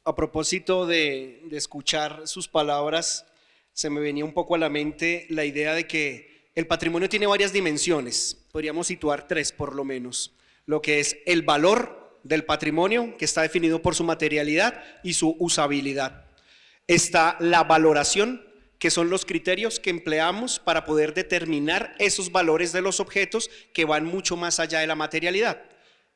A propósito de escuchar sus palabras, se me venía un poco a la mente la idea de que el patrimonio tiene varias dimensiones, podríamos situar tres por lo menos, lo que es el valor del patrimonio, que está definido por su materialidad y su usabilidad. Está la valoración, que son los criterios que empleamos para poder determinar esos valores de los objetos que van mucho más allá de la materialidad.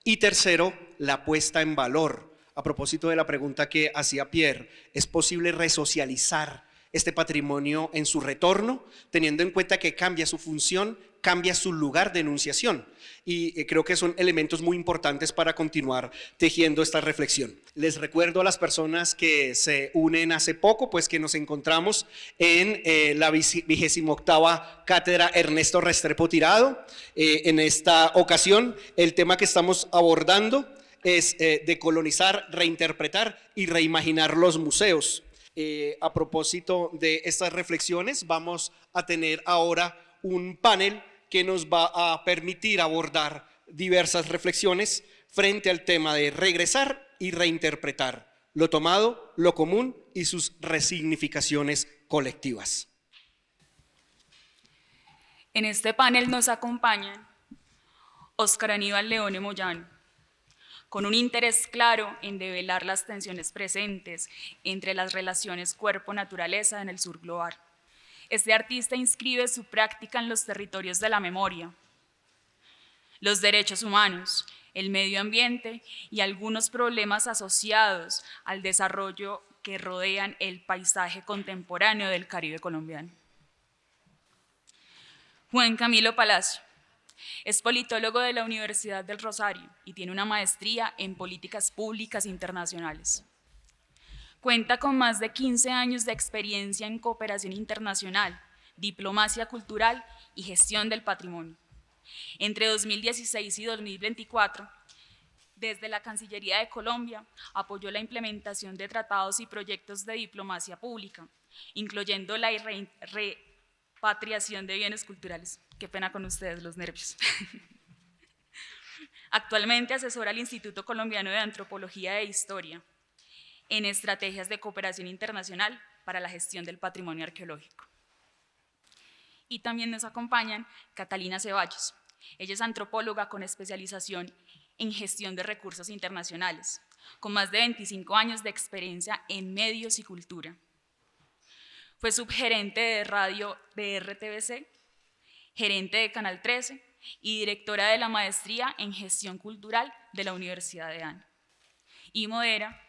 Y tercero, la puesta en valor. A propósito de la pregunta que hacía Pierre, ¿es posible resocializar este patrimonio en su retorno, teniendo en cuenta que cambia su función, cambia su lugar de enunciación? Y creo que son elementos muy importantes para continuar tejiendo esta reflexión. Les recuerdo a las personas que se unen hace poco, pues que nos encontramos en la 28ª Cátedra Ernesto Restrepo Tirado. En esta ocasión, el tema que estamos abordando es decolonizar, reinterpretar y reimaginar los museos. A propósito de estas reflexiones, vamos a tener ahora un panel que nos va a permitir abordar diversas reflexiones frente al tema de regresar y reinterpretar lo tomado, lo común y sus resignificaciones colectivas. En este panel nos acompañan Óscar Aníbal Leone Moyano, con un interés claro en develar las tensiones presentes entre las relaciones cuerpo-naturaleza en el sur global. Este artista inscribe su práctica en los territorios de la memoria, los derechos humanos, el medio ambiente y algunos problemas asociados al desarrollo que rodean el paisaje contemporáneo del Caribe colombiano. Juan Camilo Palacio es politólogo de la Universidad del Rosario y tiene una maestría en políticas públicas internacionales. Cuenta con más de 15 años de experiencia en cooperación internacional, diplomacia cultural y gestión del patrimonio. Entre 2016 y 2024, desde la Cancillería de Colombia, apoyó la implementación de tratados y proyectos de diplomacia pública, incluyendo la repatriación de bienes culturales. Qué pena con ustedes, los nervios. Actualmente asesora al Instituto Colombiano de Antropología e Historia en estrategias de cooperación internacional para la gestión del patrimonio arqueológico. Y también nos acompañan Catalina Ceballos. Ella es antropóloga con especialización en gestión de recursos internacionales, con más de 25 años de experiencia en medios y cultura. Fue subgerente de radio de RTBC, gerente de Canal 13 y directora de la maestría en gestión cultural de la Universidad de ANA. Y modera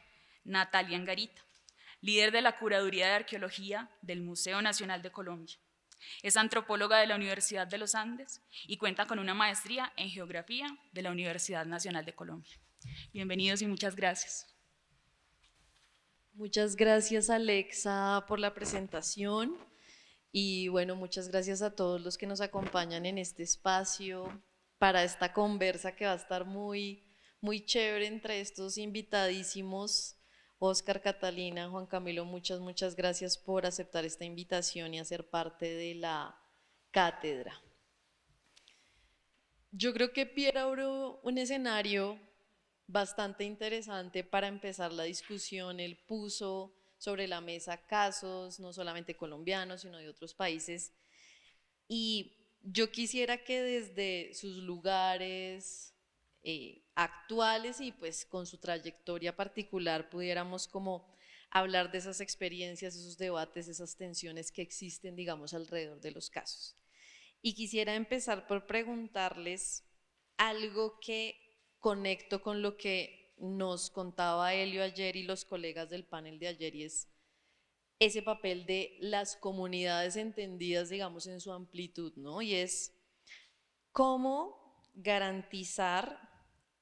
Natalia Angarita, líder de la curaduría de arqueología del Museo Nacional de Colombia. Es antropóloga de la Universidad de los Andes y cuenta con una maestría en geografía de la Universidad Nacional de Colombia. Bienvenidos y muchas gracias. Muchas gracias, Alexa, por la presentación y bueno, muchas gracias a todos los que nos acompañan en este espacio para esta conversa que va a estar muy chévere entre estos invitadísimos. Óscar, Catalina, Juan Camilo, muchas gracias por aceptar esta invitación y hacer parte de la cátedra. Yo creo que Pierre abrió un escenario bastante interesante para empezar la discusión. Él puso sobre la mesa casos, no solamente colombianos, sino de otros países. Y yo quisiera que desde sus lugares actuales y pues con su trayectoria particular pudiéramos como hablar de esas experiencias, esos debates, esas tensiones que existen, digamos, alrededor de los casos. Y quisiera empezar por preguntarles algo que conecto con lo que nos contaba Helio ayer y los colegas del panel de ayer, y es ese papel de las comunidades entendidas, digamos, en su amplitud, ¿no? Y es cómo garantizar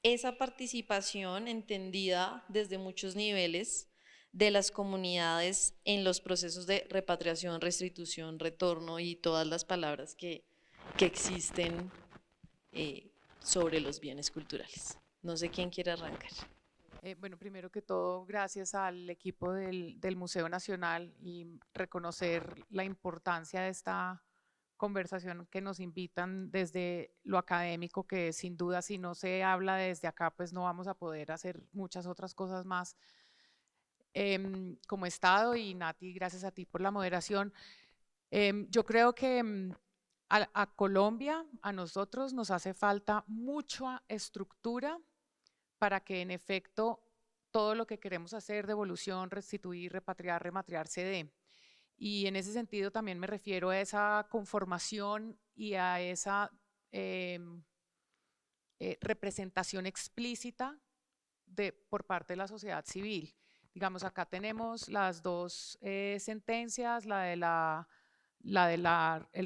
esa participación entendida desde muchos niveles de las comunidades en los procesos de repatriación, restitución, retorno y todas las palabras que existen sobre los bienes culturales. No sé quién quiere arrancar. Bueno, primero que todo, gracias al equipo del Museo Nacional y reconocer la importancia de esta conversación que nos invitan desde lo académico, que sin duda si no se habla desde acá, pues no vamos a poder hacer muchas otras cosas más. como Estado, y Nati, gracias a ti por la moderación. Yo creo que a Colombia, a nosotros nos hace falta mucha estructura para que en efecto todo lo que queremos hacer, devolución, restituir, repatriar, rematriar, se dé. Y en ese sentido también me refiero a esa conformación y a esa representación explícita por parte de la sociedad civil. Digamos, acá tenemos las dos sentencias, el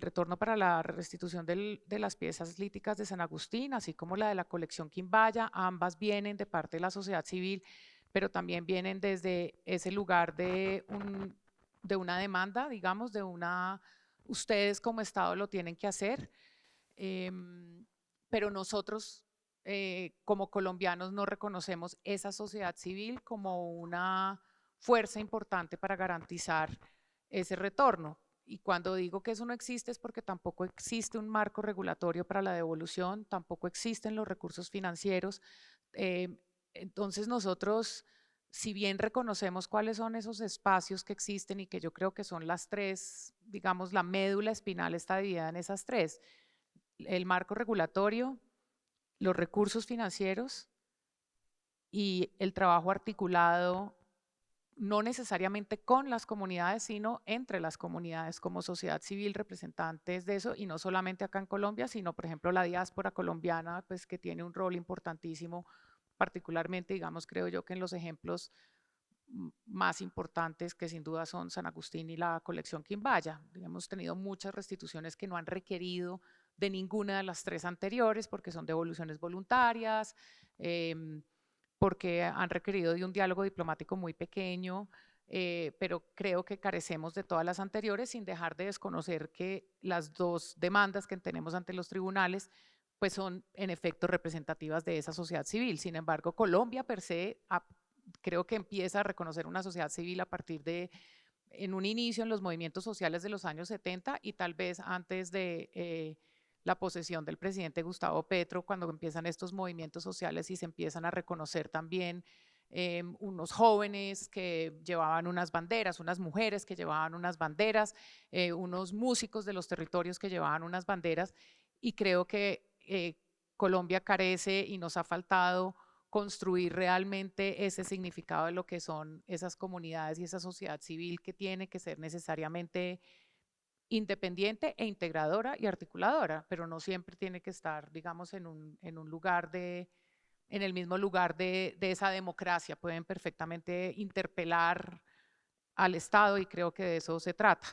retorno para la restitución de las piezas líticas de San Agustín, así como la de la colección Quimbaya. Ambas vienen de parte de la sociedad civil, pero también vienen desde ese lugar de una demanda, digamos, ustedes como Estado lo tienen que hacer, pero nosotros como colombianos no reconocemos esa sociedad civil como una fuerza importante para garantizar ese retorno. Y cuando digo que eso no existe es porque tampoco existe un marco regulatorio para la devolución, tampoco existen los recursos financieros. Entonces nosotros, si bien reconocemos cuáles son esos espacios que existen y que yo creo que son las tres, digamos, la médula espinal está dividida en esas tres: el marco regulatorio, los recursos financieros y el trabajo articulado, no necesariamente con las comunidades, sino entre las comunidades como sociedad civil, representantes de eso, y no solamente acá en Colombia, sino por ejemplo la diáspora colombiana, pues que tiene un rol importantísimo, particularmente, digamos, creo yo que en los ejemplos más importantes, que sin duda son San Agustín y la colección Quimbaya. Hemos tenido muchas restituciones que no han requerido de ninguna de las tres anteriores, porque son devoluciones voluntarias, porque han requerido de un diálogo diplomático muy pequeño, pero creo que carecemos de todas las anteriores, sin dejar de desconocer que las dos demandas que tenemos ante los tribunales pues son en efecto representativas de esa sociedad civil. Sin embargo, Colombia per se creo que empieza a reconocer una sociedad civil a partir de, en un inicio, en los movimientos sociales de los años 70 y tal vez antes de la posesión del presidente Gustavo Petro, cuando empiezan estos movimientos sociales y se empiezan a reconocer también unos jóvenes que llevaban unas banderas, unas mujeres que llevaban unas banderas, unos músicos de los territorios que llevaban unas banderas, y creo que Colombia carece y nos ha faltado construir realmente ese significado de lo que son esas comunidades y esa sociedad civil que tiene que ser necesariamente independiente e integradora y articuladora, pero no siempre tiene que estar, digamos, en un lugar en el mismo lugar de esa democracia. Pueden perfectamente interpelar al Estado y creo que de eso se trata.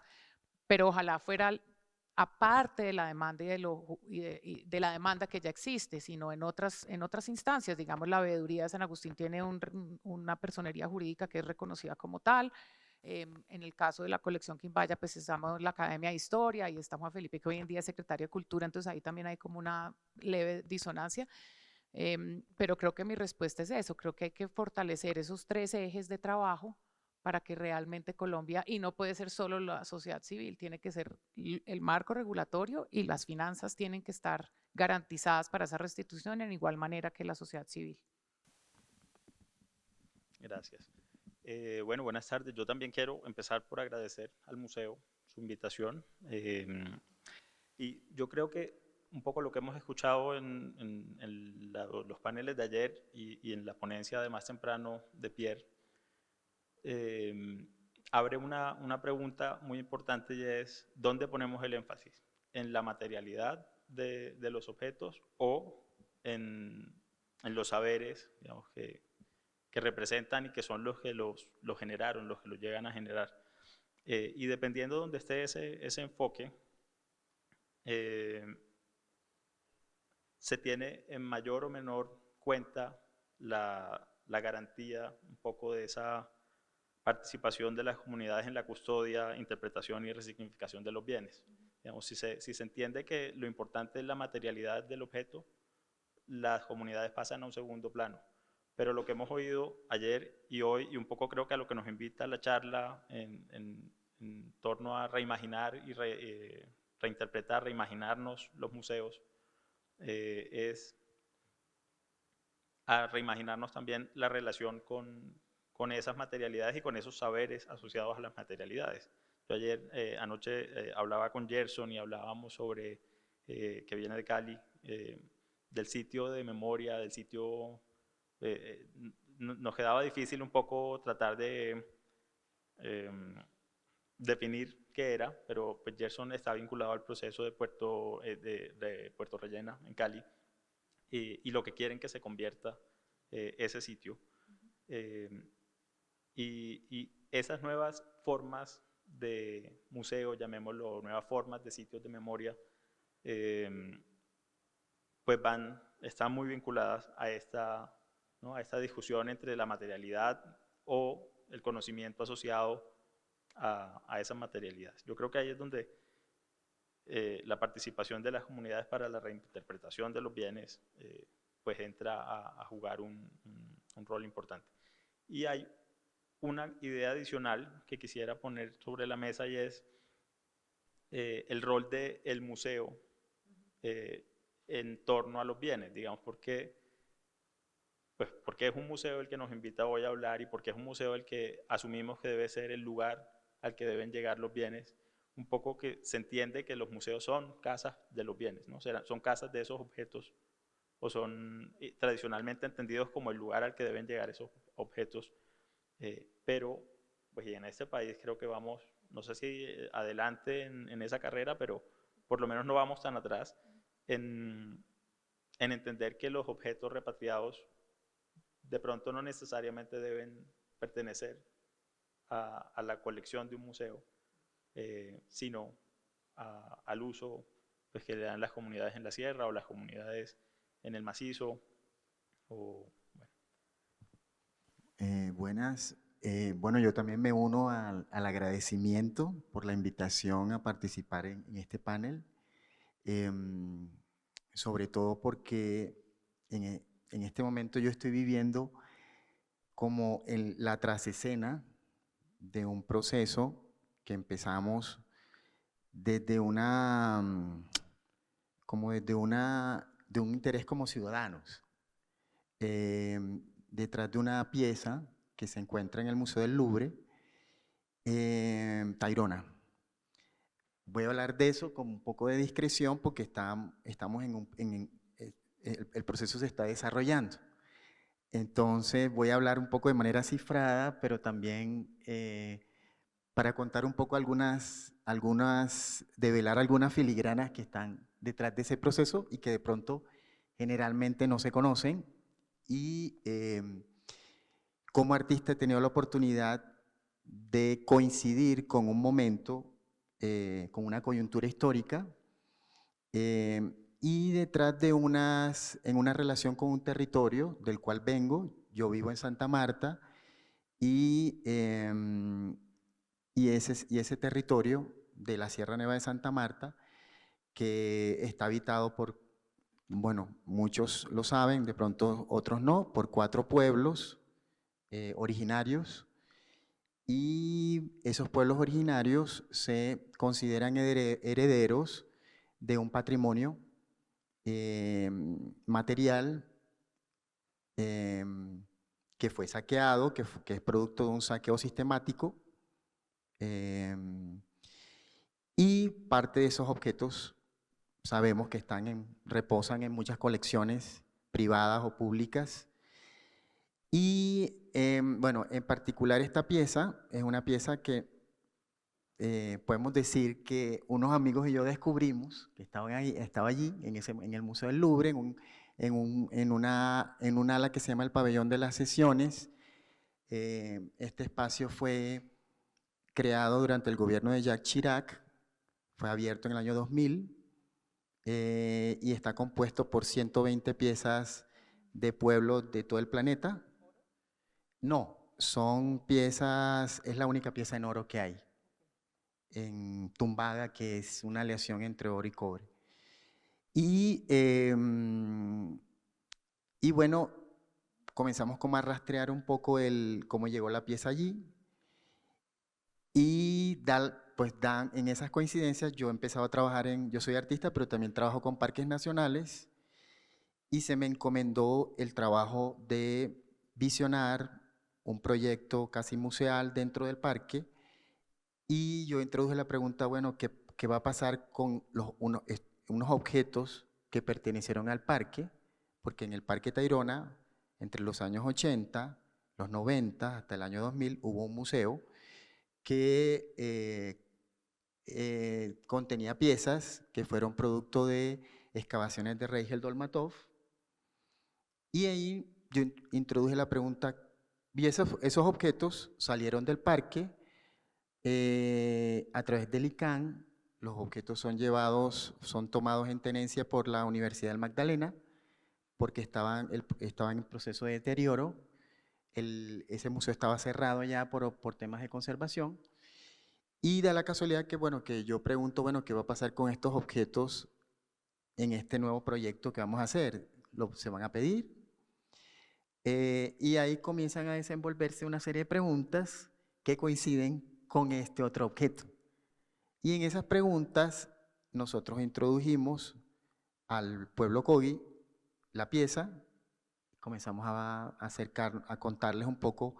Pero ojalá fuera aparte de la demanda y de la demanda que ya existe, sino en otras instancias. Digamos, la veeduría de San Agustín tiene una personería jurídica que es reconocida como tal. En el caso de la colección Quimbaya, pues estamos en la Academia de Historia y está Juan Felipe, que hoy en día es secretario de Cultura, entonces ahí también hay como una leve disonancia. Pero creo que mi respuesta es eso, creo que hay que fortalecer esos tres ejes de trabajo para que realmente Colombia, y no puede ser solo la sociedad civil, tiene que ser el marco regulatorio y las finanzas tienen que estar garantizadas para esa restitución en igual manera que la sociedad civil. Gracias. Bueno, buenas tardes. Yo también quiero empezar por agradecer al museo su invitación. Y yo creo que un poco lo que hemos escuchado en los paneles de ayer y en la ponencia de más temprano de Pierre, abre una pregunta muy importante, y es: ¿dónde ponemos el énfasis? ¿En la materialidad de los objetos o en los saberes, digamos, que representan y que son los que los generaron, los que los llegan a generar? Y dependiendo de donde esté ese enfoque, se tiene en mayor o menor cuenta la garantía un poco de esa participación de las comunidades en la custodia, interpretación y resignificación de los bienes. Digamos, si se entiende que lo importante es la materialidad del objeto, las comunidades pasan a un segundo plano. Pero lo que hemos oído ayer y hoy, y un poco creo que a lo que nos invita la charla en torno a reimaginar y reinterpretar, reimaginarnos los museos, es a reimaginarnos también la relación con con esas materialidades y con esos saberes asociados a las materialidades. Yo ayer, anoche, hablaba con Gerson y hablábamos sobre, que viene de Cali, del sitio de memoria, del sitio... nos quedaba difícil un poco tratar de definir qué era, pero pues Gerson está vinculado al proceso de Puerto Rellena, en Cali, y lo que quieren que se convierta ese sitio. Y esas nuevas formas de museo, llamémoslo, nuevas formas de sitios de memoria, pues están muy vinculadas a esta, ¿no?, a esta discusión entre la materialidad o el conocimiento asociado a esas materialidades. Yo creo que ahí es donde la participación de las comunidades para la reinterpretación de los bienes pues entra a jugar un rol importante. Y hay una idea adicional que quisiera poner sobre la mesa, y es el rol del museo en torno a los bienes, digamos, porque es un museo el que nos invita hoy a hablar y porque es un museo el que asumimos que debe ser el lugar al que deben llegar los bienes. Un poco que se entiende que los museos son casas de los bienes, ¿no? Son casas de esos objetos, o son tradicionalmente entendidos como el lugar al que deben llegar esos objetos. Pero pues en este país creo que vamos, no sé si adelante en esa carrera, pero por lo menos no vamos tan atrás en entender que los objetos repatriados de pronto no necesariamente deben pertenecer a la colección de un museo, sino al uso pues, que le dan las comunidades en la sierra o las comunidades en el macizo. Buenas. Bueno, yo también me uno al agradecimiento por la invitación a participar en este panel, sobre todo porque en este momento yo estoy viviendo como la trasescena de un proceso que empezamos desde de un interés como ciudadanos, detrás de una pieza que se encuentra en el Museo del Louvre, Tayrona. Voy a hablar de eso con un poco de discreción porque estamos el proceso se está desarrollando. Entonces voy a hablar un poco de manera cifrada, pero también para contar un poco develar algunas filigranas que están detrás de ese proceso y que de pronto generalmente no se conocen. Y como artista he tenido la oportunidad de coincidir con un momento, con una coyuntura histórica, y detrás de en una relación con un territorio del cual vengo. Yo vivo en Santa Marta y ese territorio de la Sierra Nevada de Santa Marta, que está habitado por, bueno, muchos lo saben, de pronto otros no, por 4 pueblos originarios, y esos pueblos originarios se consideran herederos de un patrimonio material que fue saqueado, que es producto de un saqueo sistemático, y parte de esos objetos sabemos que reposan en muchas colecciones privadas o públicas. Y bueno, en particular esta pieza es una pieza que podemos decir que unos amigos y yo descubrimos, que estaba allí en el Museo del Louvre, en un ala que se llama el Pabellón de las Sesiones. Este espacio fue creado durante el gobierno de Jacques Chirac, fue abierto en el año 2000 y está compuesto por 120 piezas de pueblos de todo el planeta. No, son piezas, es la única pieza en oro que hay, tumbada, que es una aleación entre oro y cobre. Y bueno, comenzamos como a rastrear un poco cómo llegó la pieza allí. Y en esas coincidencias yo he empezado a trabajar yo soy artista, pero también trabajo con parques nacionales, y se me encomendó el trabajo de visionar un proyecto casi museal dentro del parque, y yo introduje la pregunta, bueno, ¿qué va a pasar con unos objetos que pertenecieron al parque? Porque en el Parque Tayrona, entre los años 80, los 90, hasta el año 2000, hubo un museo que contenía piezas que fueron producto de excavaciones de Reigel Dolmatov, y ahí yo introduje la pregunta, y esos objetos salieron del parque a través del ICANN. Los objetos son tomados en tenencia por la Universidad del Magdalena, porque estaban en proceso de deterioro. Ese museo estaba cerrado ya por temas de conservación. Y da la casualidad que, bueno, que yo pregunto, bueno, ¿qué va a pasar con estos objetos en este nuevo proyecto que vamos a hacer? ¿Se van a pedir? Y ahí comienzan a desenvolverse una serie de preguntas que coinciden con este otro objeto. Y en esas preguntas nosotros introdujimos al pueblo Kogi la pieza, comenzamos a contarles un poco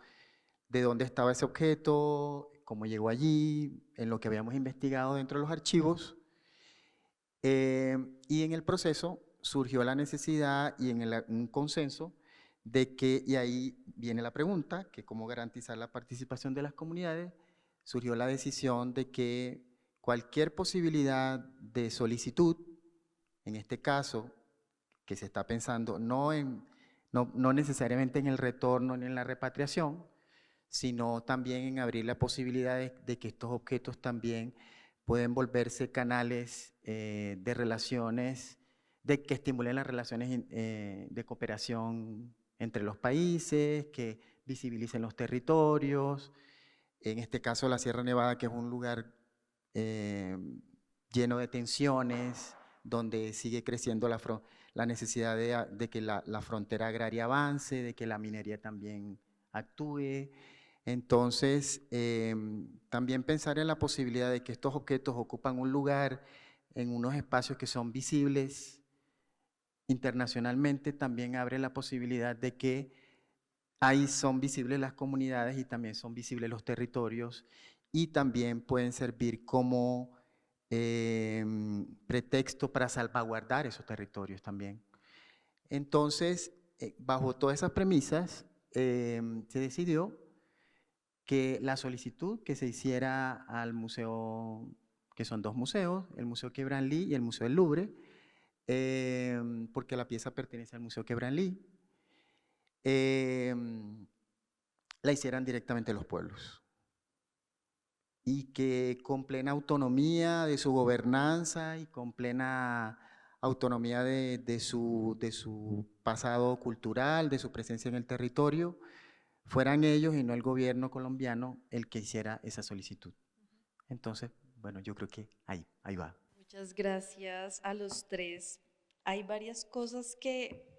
de dónde estaba ese objeto, cómo llegó allí, en lo que habíamos investigado dentro de los archivos. Y en el proceso surgió la necesidad y un consenso de que, y ahí viene la pregunta, que cómo garantizar la participación de las comunidades, surgió la decisión de que cualquier posibilidad de solicitud, en este caso, que se está pensando no necesariamente en el retorno ni en la repatriación, sino también en abrir la posibilidad de que estos objetos también pueden volverse canales de relaciones, de que estimulen las relaciones de cooperación entre los países, que visibilicen los territorios. En este caso la Sierra Nevada, que es un lugar lleno de tensiones, donde sigue creciendo la necesidad de que la frontera agraria avance, de que la minería también actúe. Entonces, también pensar en la posibilidad de que estos objetos ocupan un lugar en unos espacios que son visibles internacionalmente, también abre la posibilidad de que ahí son visibles las comunidades y también son visibles los territorios, y también pueden servir como pretexto para salvaguardar esos territorios también. Entonces, bajo todas esas premisas, se decidió que la solicitud que se hiciera al museo, que son dos museos, el Museo Quai Branly y el Museo del Louvre, porque la pieza pertenece al Museo Quai Branly, la hicieran directamente los pueblos, y que con plena autonomía de su gobernanza y con plena autonomía de su pasado cultural, de su presencia en el territorio, fueran ellos y no el gobierno colombiano el que hiciera esa solicitud. Entonces, bueno, yo creo que ahí va. Muchas gracias a los tres. Hay varias cosas que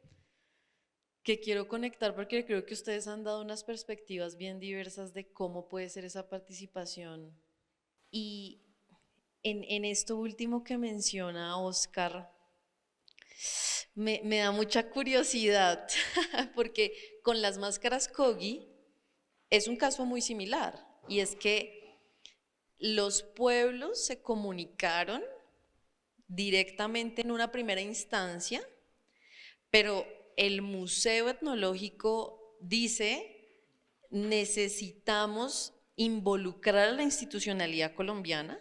quiero conectar porque creo que ustedes han dado unas perspectivas bien diversas de cómo puede ser esa participación. Y en esto último que menciona Oscar, me da mucha curiosidad porque con las máscaras Kogi es un caso muy similar, y es que los pueblos se comunicaron directamente en una primera instancia, pero el Museo Etnológico dice: necesitamos involucrar a la institucionalidad colombiana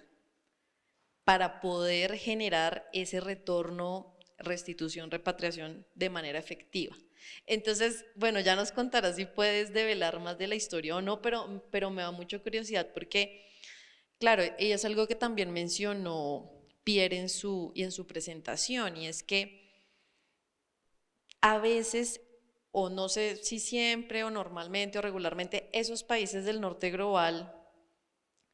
para poder generar ese retorno, restitución, repatriación de manera efectiva. Entonces, bueno, ya nos contarás si puedes develar más de la historia o no, pero me da mucha curiosidad porque, claro, ella es algo que también mencionó Pierre en su presentación, y es que a veces, o no sé si siempre o normalmente o regularmente, esos países del norte global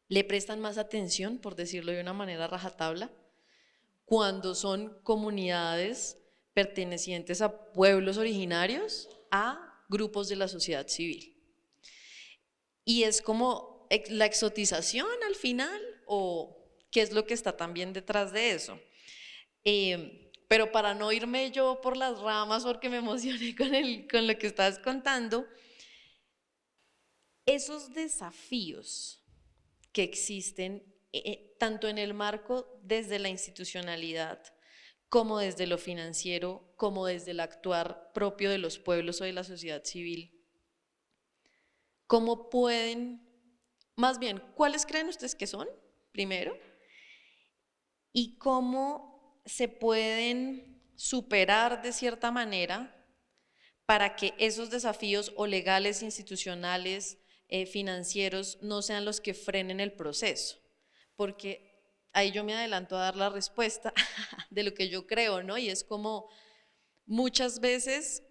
le prestan más atención, por decirlo de una manera rajatabla, cuando son comunidades pertenecientes a pueblos originarios, a grupos de la sociedad civil. Y es como la exotización al final, o qué es lo que está también detrás de eso. Pero para no irme yo por las ramas, porque me emocioné con lo que estás contando, Esos desafíos que existen tanto en el marco desde la institucionalidad, como desde lo financiero, como desde el actuar propio de los pueblos o de la sociedad civil, ¿cómo pueden, más bien, cuáles creen ustedes que son, primero? Y cómo se pueden superar de cierta manera para que esos desafíos o legales, institucionales, financieros, no sean los que frenen el proceso. Porque ahí yo me adelanto a dar la respuesta de lo que yo creo, ¿no? Y es como muchas veces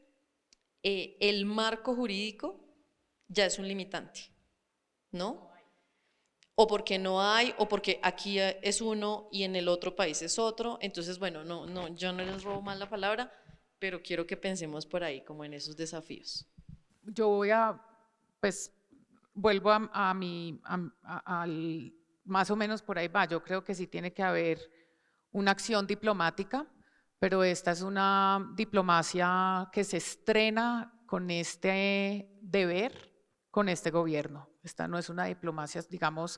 el marco jurídico ya es un limitante, ¿no? O porque no hay, o porque aquí es uno y en el otro país es otro. Entonces, bueno, yo no les robo más la palabra, pero quiero que pensemos por ahí, como en esos desafíos. Yo voy a, pues, vuelvo al, más o menos por ahí va. Yo creo que sí tiene que haber una acción diplomática, pero esta es una diplomacia que se estrena con este deber, con este gobierno. Esta no es una diplomacia, digamos,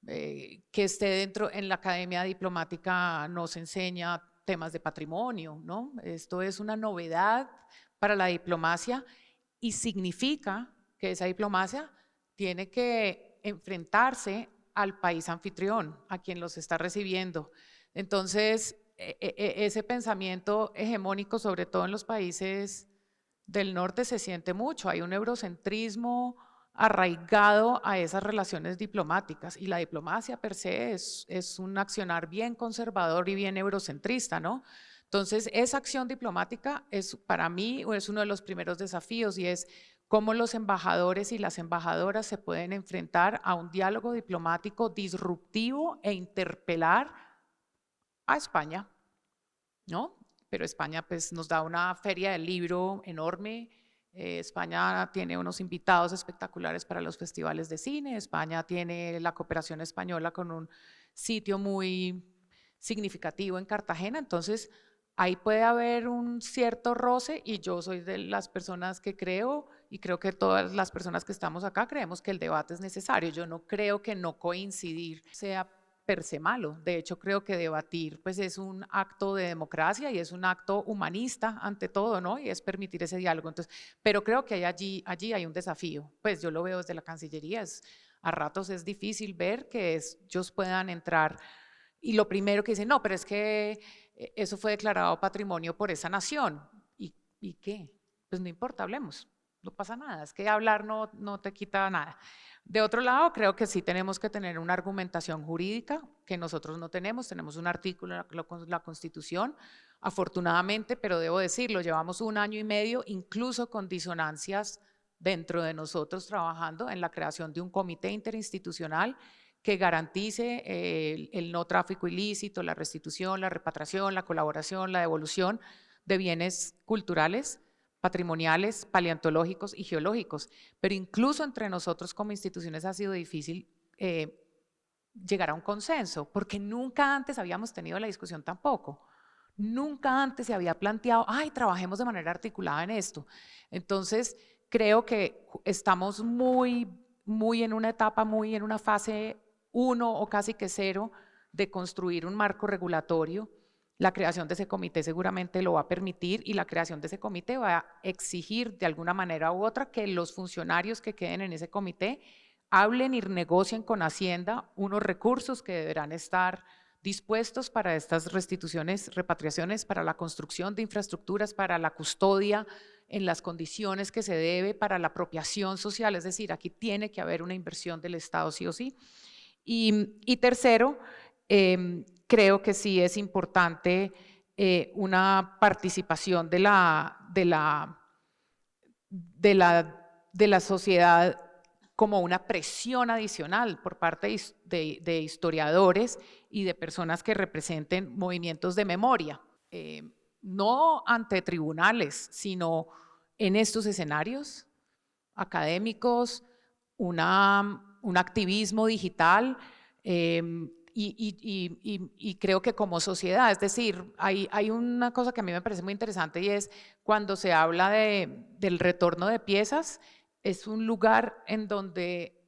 que esté dentro, en la academia diplomática no se enseña temas de patrimonio, ¿no? Esto es una novedad para la diplomacia y significa que esa diplomacia tiene que enfrentarse al país anfitrión, a quien los está recibiendo. Entonces, ese pensamiento hegemónico, sobre todo en los países del norte, se siente mucho. Hay un eurocentrismo arraigado a esas relaciones diplomáticas y la diplomacia per se es un accionar bien conservador y bien eurocentrista, ¿no? Entonces, esa acción diplomática es para mí es uno de los primeros desafíos y es cómo los embajadores y las embajadoras se pueden enfrentar a un diálogo diplomático disruptivo e interpelar a España, ¿no? Pero España pues nos da una feria del libro enorme. España tiene unos invitados espectaculares para los festivales de cine. España tiene la cooperación española con un sitio muy significativo en Cartagena. Entonces, ahí puede haber un cierto roce y yo soy de las personas que creo y creo que todas las personas que estamos acá creemos que el debate es necesario. Yo no creo que no coincidir sea per se malo. De hecho, creo que debatir pues es un acto de democracia y es un acto humanista ante todo, ¿no? Y es permitir ese diálogo. Entonces, pero creo que allí hay un desafío. Pues yo lo veo desde la Cancillería. A ratos es difícil ver que ellos puedan entrar y lo primero que dicen, no, pero es que eso fue declarado patrimonio por esa nación. ¿Y qué? Pues no importa, hablemos. No pasa nada. Es que hablar no te quita nada. De otro lado, creo que sí tenemos que tener una argumentación jurídica que nosotros no tenemos. Tenemos un artículo en la Constitución, afortunadamente, pero debo decirlo, llevamos 1 año y medio, incluso con disonancias dentro de nosotros trabajando en la creación de un comité interinstitucional que garantice el no tráfico ilícito, la restitución, la repatriación, la colaboración, la devolución de bienes culturales, patrimoniales, paleontológicos y geológicos, pero incluso entre nosotros como instituciones ha sido difícil llegar a un consenso, porque nunca antes habíamos tenido la discusión tampoco, nunca antes se había planteado, ay, trabajemos de manera articulada en esto. Entonces, creo que estamos muy en una etapa, muy en una fase 1 o casi que 0 de construir un marco regulatorio. La creación de ese comité seguramente lo va a permitir y la creación de ese comité va a exigir de alguna manera u otra que los funcionarios que queden en ese comité hablen y negocien con Hacienda unos recursos que deberán estar dispuestos para estas restituciones, repatriaciones, para la construcción de infraestructuras, para la custodia en las condiciones que se debe, para la apropiación social, es decir, aquí tiene que haber una inversión del Estado sí o sí. Y tercero, creo que sí es importante una participación de la sociedad como una presión adicional por parte de historiadores y de personas que representen movimientos de memoria, no ante tribunales, sino en estos escenarios académicos, un activismo digital y creo que como sociedad, es decir, hay una cosa que a mí me parece muy interesante y es cuando se habla del retorno de piezas, es un lugar en donde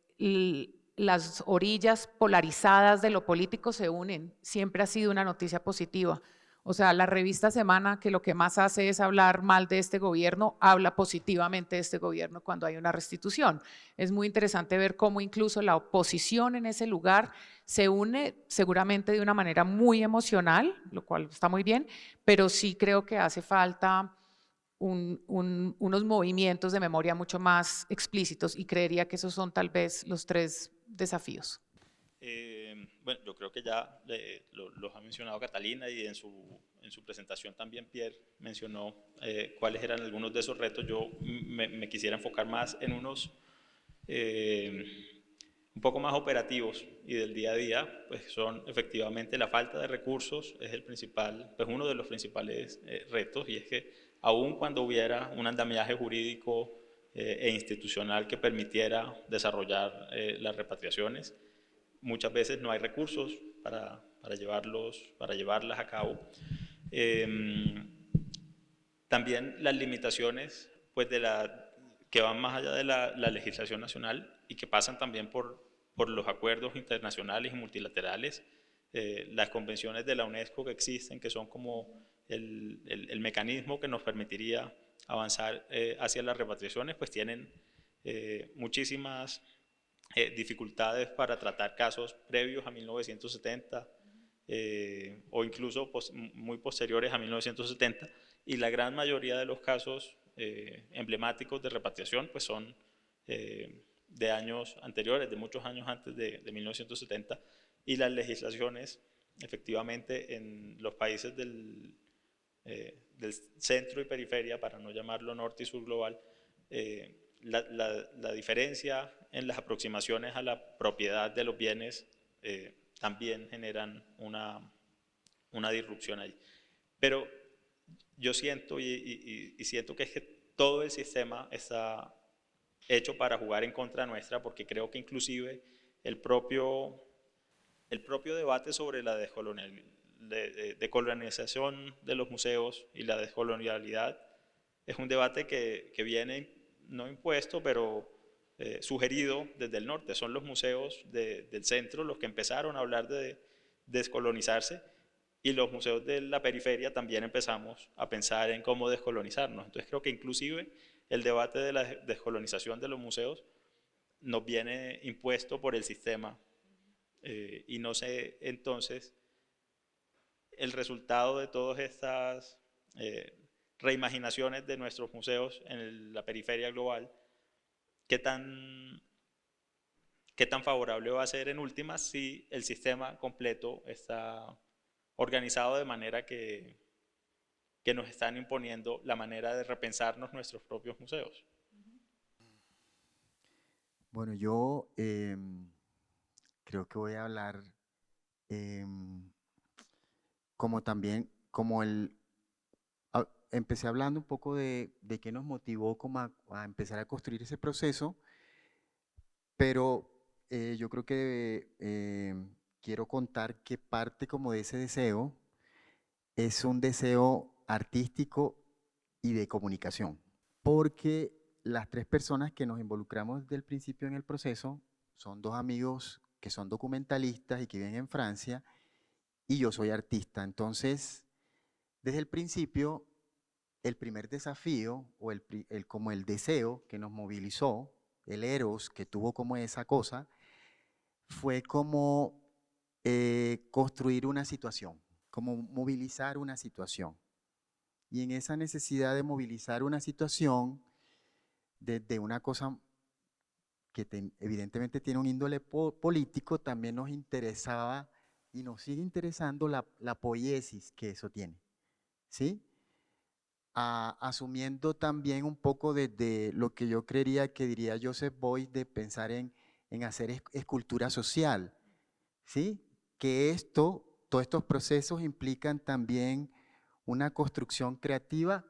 las orillas polarizadas de lo político se unen. Siempre ha sido una noticia positiva. O sea, la revista Semana, que lo que más hace es hablar mal de este gobierno, habla positivamente de este gobierno cuando hay una restitución. Es muy interesante ver cómo incluso la oposición en ese lugar se une seguramente de una manera muy emocional, lo cual está muy bien, pero sí creo que hace falta unos movimientos de memoria mucho más explícitos, y creería que esos son tal vez los 3 desafíos. Bueno, yo creo que ya los ha mencionado Catalina, y en su presentación también Pierre mencionó cuáles eran algunos de esos retos. Yo me quisiera enfocar más en unos un poco más operativos y del día a día. Pues son efectivamente la falta de recursos, es el principal, pues uno de los principales retos, y es que aun cuando hubiera un andamiaje jurídico e institucional que permitiera desarrollar las repatriaciones, muchas veces no hay recursos para llevarlas a cabo. También las limitaciones pues, que van más allá de la legislación nacional y que pasan también por los acuerdos internacionales y multilaterales, las convenciones de la UNESCO que existen, que son como el mecanismo que nos permitiría avanzar hacia las repatriaciones, pues tienen muchísimas dificultades para tratar casos previos a 1970 o incluso muy posteriores a 1970, y la gran mayoría de los casos emblemáticos de repatriación pues son de años anteriores, de muchos años antes de 1970, y las legislaciones efectivamente en los países del centro y periferia, para no llamarlo norte y sur global, la diferencia en las aproximaciones a la propiedad de los bienes también generan una disrupción ahí. Pero yo siento y siento que es que todo el sistema está hecho para jugar en contra nuestra, porque creo que inclusive el propio debate sobre la decolonización de los museos y la descolonialidad es un debate que viene no impuesto, pero sugerido desde el norte. Son los museos del centro los que empezaron a hablar de descolonizarse, y los museos de la periferia también empezamos a pensar en cómo descolonizarnos. Entonces creo que inclusive el debate de la descolonización de los museos nos viene impuesto por el sistema, y no sé entonces el resultado de todas estas reimaginaciones de nuestros museos en la periferia global, qué tan favorable va a ser en últimas si el sistema completo está organizado de manera que nos están imponiendo la manera de repensarnos nuestros propios museos. Bueno, yo creo que voy a hablar como también, empecé hablando un poco de qué nos motivó como a empezar a construir ese proceso, pero yo creo que quiero contar que parte como de ese deseo es un deseo artístico y de comunicación, porque las 3 personas que nos involucramos desde el principio en el proceso son 2 amigos que son documentalistas y que viven en Francia, y yo soy artista. Entonces, desde el principio, el primer desafío o como el deseo que nos movilizó, el eros que tuvo como esa cosa, fue como construir una situación, como movilizar una situación. Y en esa necesidad de movilizar una situación, desde una cosa que evidentemente tiene un índole político, también nos interesaba y nos sigue interesando la poiesis que eso tiene, ¿sí? Asumiendo también un poco desde lo que yo creería que diría Joseph Beuys, de pensar en hacer escultura social, ¿sí? Que todos estos procesos implican también una construcción creativa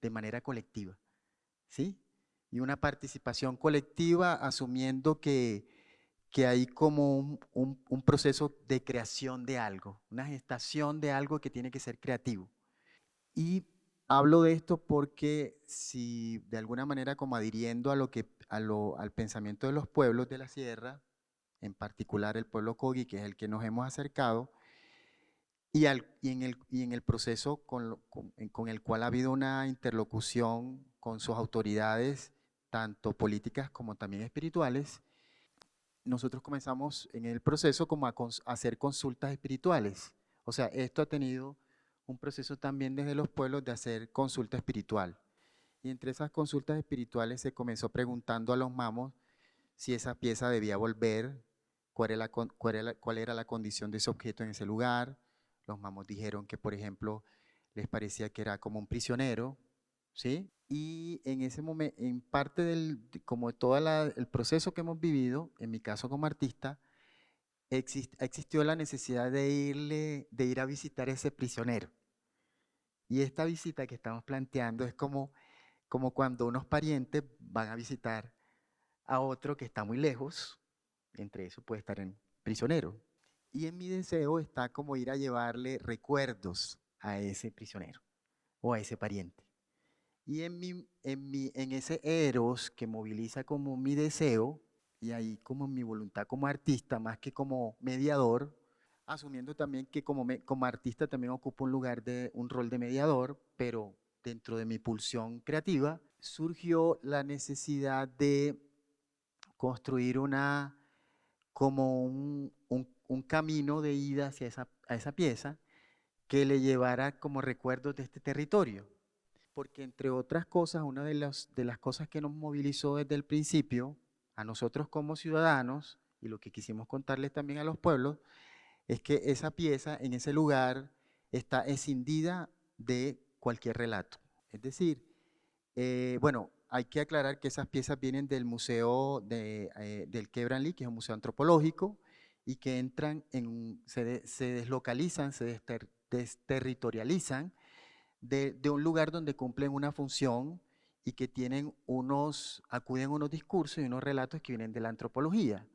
de manera colectiva, ¿sí? Y una participación colectiva, asumiendo que hay como un proceso de creación de algo, una gestación de algo que tiene que ser creativo. Y hablo de esto porque si de alguna manera como adhiriendo a al pensamiento de los pueblos de la sierra, en particular el pueblo Kogi, que es el que nos hemos acercado, y en el proceso con el cual ha habido una interlocución con sus autoridades, tanto políticas como también espirituales, nosotros comenzamos en el proceso como a hacer consultas espirituales. O sea, esto ha tenido un proceso también desde los pueblos de hacer consulta espiritual. Y entre esas consultas espirituales se comenzó preguntando a los mamos si esa pieza debía volver, cuál era la condición de ese objeto en ese lugar. Los mamos dijeron que, por ejemplo, les parecía que era como un prisionero, ¿sí? Y en ese momento, en parte como todo el proceso que hemos vivido, en mi caso como artista, existió la necesidad de ir a visitar ese prisionero. Y esta visita que estamos planteando es como cuando unos parientes van a visitar a otro que está muy lejos, entre eso puede estar en prisionero. Y en mi deseo está como ir a llevarle recuerdos a ese prisionero o a ese pariente. Y en ese eros que moviliza como mi deseo, y ahí como mi voluntad como artista, más que como mediador, asumiendo también que como artista también ocupo un rol de mediador, pero dentro de mi pulsión creativa, surgió la necesidad de construir como un camino de ida hacia a esa pieza que le llevara como recuerdos de este territorio. Porque entre otras cosas, una de las cosas que nos movilizó desde el principio, a nosotros como ciudadanos, y lo que quisimos contarles también a los pueblos, es que esa pieza en ese lugar está escindida de cualquier relato. Es decir, bueno, hay que aclarar que esas piezas vienen del museo del Quebranli, que es un museo antropológico, y que entran se deslocalizan, se desterritorializan de un lugar donde cumplen una función y que acuden a unos discursos y unos relatos que vienen de la antropología.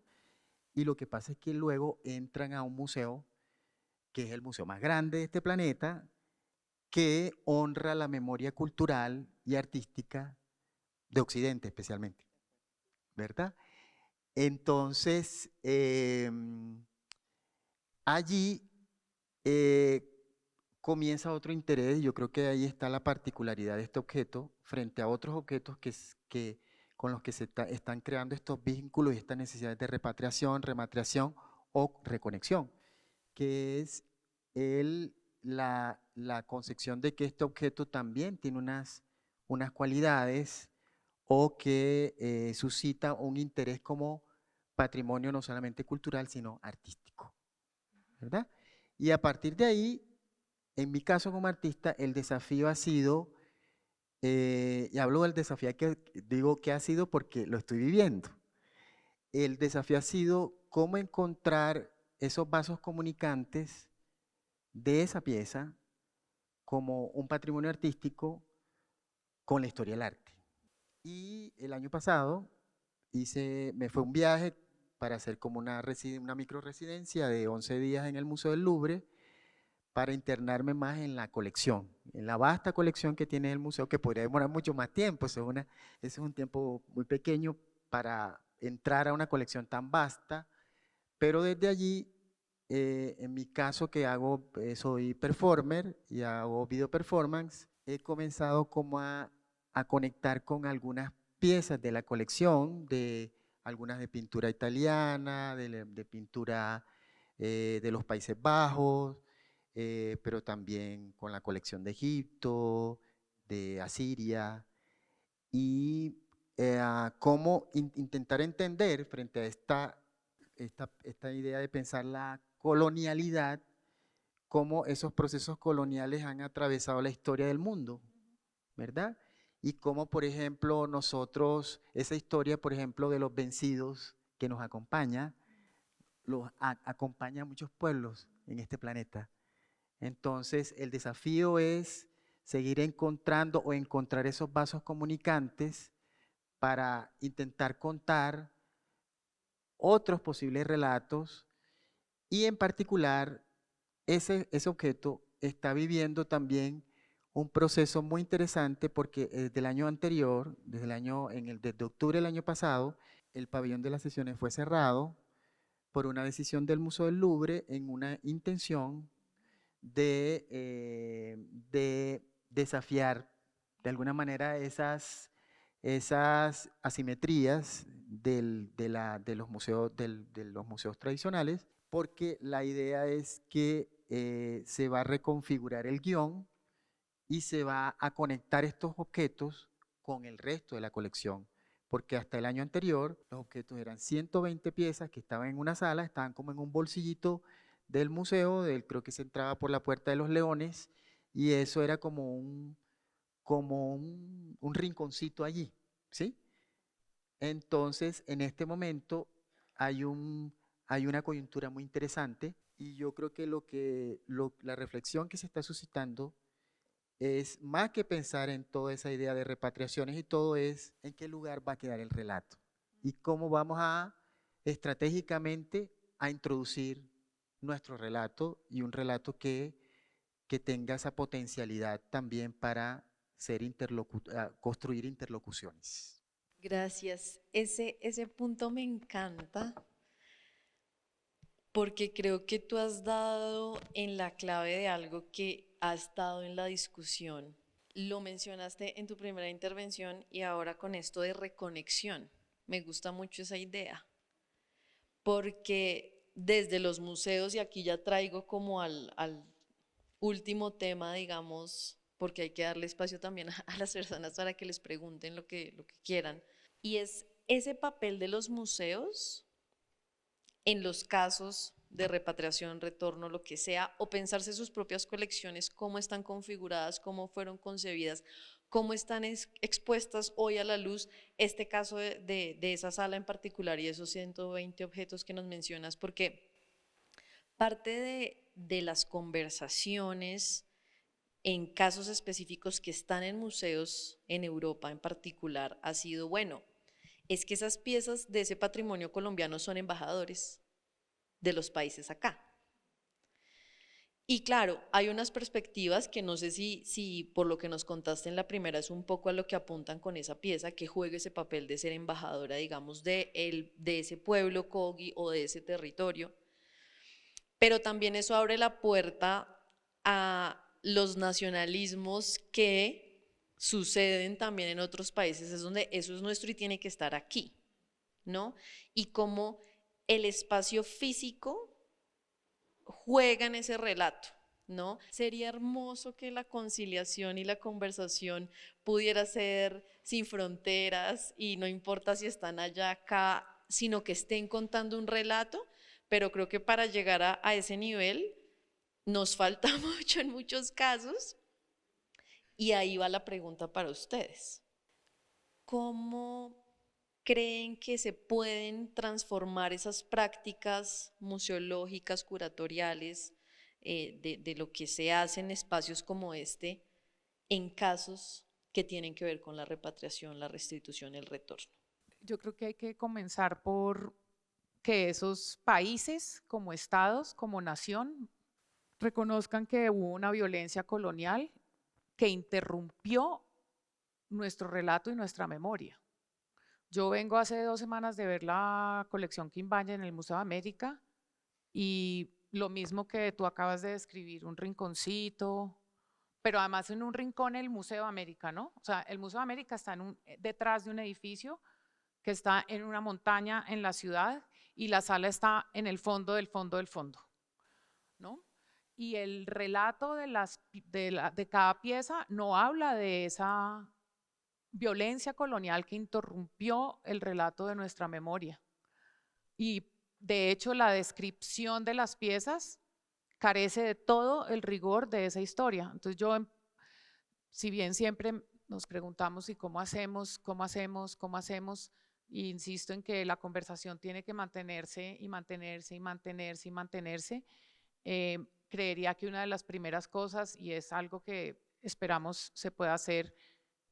Y lo que pasa es que luego entran a un museo, que es el museo más grande de este planeta, que honra la memoria cultural y artística de Occidente especialmente, ¿verdad? Entonces, allí comienza otro interés, y yo creo que ahí está la particularidad de este objeto frente a otros objetos con los que están creando estos vínculos y estas necesidades de repatriación, rematriación o reconexión, que es la concepción de que este objeto también tiene unas cualidades o que suscita un interés como patrimonio no solamente cultural, sino artístico, ¿verdad? Y a partir de ahí, en mi caso como artista, el desafío ha sido, y hablo del desafío que digo que ha sido porque lo estoy viviendo. El desafío ha sido cómo encontrar esos vasos comunicantes de esa pieza como un patrimonio artístico con la historia del arte. Y el año pasado me fue un viaje para hacer como una micro residencia de 11 días en el Museo del Louvre para internarme más en la colección, en la vasta colección que tiene el museo, que podría demorar mucho más tiempo. Ese es un tiempo muy pequeño para entrar a una colección tan vasta, pero desde allí, en mi caso que soy performer y hago video performance, he comenzado como a conectar con algunas piezas de la colección, algunas de pintura italiana, de pintura de los Países Bajos, pero también con la colección de Egipto, de Asiria, y cómo intentar entender frente a esta idea de pensar la colonialidad, cómo esos procesos coloniales han atravesado la historia del mundo, ¿verdad? Y cómo, por ejemplo, esa historia, por ejemplo, de los vencidos que nos acompaña, acompaña a muchos pueblos en este planeta. Entonces, el desafío es seguir encontrando o encontrar esos vasos comunicantes para intentar contar otros posibles relatos y en particular ese objeto está viviendo también un proceso muy interesante porque desde el año anterior, desde octubre del año pasado, el pabellón de las sesiones fue cerrado por una decisión del Museo del Louvre en una intención de desafiar de alguna manera esas asimetrías de los museos tradicionales, porque la idea es que se va a reconfigurar el guión y se va a conectar estos objetos con el resto de la colección. Porque hasta el año anterior los objetos eran 120 piezas que estaban en una sala, estaban como en un bolsillito del museo, creo que se entraba por la Puerta de los Leones, y eso era como un rinconcito allí, ¿sí? Entonces, en este momento hay una coyuntura muy interesante y yo creo que la reflexión que se está suscitando es más que pensar en toda esa idea de repatriaciones y todo, es en qué lugar va a quedar el relato y cómo vamos estratégicamente a introducir nuestro relato, y un relato que tenga esa potencialidad también para construir interlocuciones. Gracias. Ese punto me encanta porque creo que tú has dado en la clave de algo que ha estado en la discusión. Lo mencionaste en tu primera intervención y ahora con esto de reconexión. Me gusta mucho esa idea, porque desde los museos, y aquí ya traigo como al último tema, digamos, porque hay que darle espacio también a las personas para que les pregunten lo que quieran, y es ese papel de los museos en los casos de repatriación, retorno, lo que sea, o pensarse sus propias colecciones, cómo están configuradas, cómo fueron concebidas, cómo están expuestas hoy a la luz, este caso de esa sala en particular y esos 120 objetos que nos mencionas, porque parte de las conversaciones en casos específicos que están en museos en Europa en particular ha sido, bueno, es que esas piezas de ese patrimonio colombiano son embajadores de los países acá. Y claro, hay unas perspectivas que no sé si por lo que nos contaste en la primera es un poco a lo que apuntan con esa pieza, que juegue ese papel de ser embajadora, digamos, de ese pueblo Kogi o de ese territorio. Pero también eso abre la puerta a los nacionalismos que suceden también en otros países, es donde eso es nuestro y tiene que estar aquí, ¿no? Y cómo el espacio físico juega en ese relato, ¿no? Sería hermoso que la conciliación y la conversación pudiera ser sin fronteras y no importa si están allá, acá, sino que estén contando un relato, pero creo que para llegar a ese nivel nos falta mucho en muchos casos, y ahí va la pregunta para ustedes. ¿Cómo creen que se pueden transformar esas prácticas museológicas, curatoriales, de lo que se hace en espacios como este, en casos que tienen que ver con la repatriación, la restitución, el retorno? Yo creo que hay que comenzar por que esos países, como estados, como nación, reconozcan que hubo una violencia colonial que interrumpió nuestro relato y nuestra memoria. Yo vengo hace 2 semanas de ver la colección Quimbaya en el Museo de América y lo mismo que tú acabas de describir, un rinconcito, pero además en un rincón el Museo de América, ¿no? O sea, el Museo de América está detrás de un edificio que está en una montaña en la ciudad y la sala está en el fondo del fondo del fondo, ¿no? Y el relato de cada pieza no habla de esa violencia colonial que interrumpió el relato de nuestra memoria. Y de hecho la descripción de las piezas carece de todo el rigor de esa historia. Entonces si bien siempre nos preguntamos y cómo hacemos, e insisto en que la conversación tiene que mantenerse y mantenerse y mantenerse y mantenerse, creería que una de las primeras cosas, y es algo que esperamos se pueda hacer,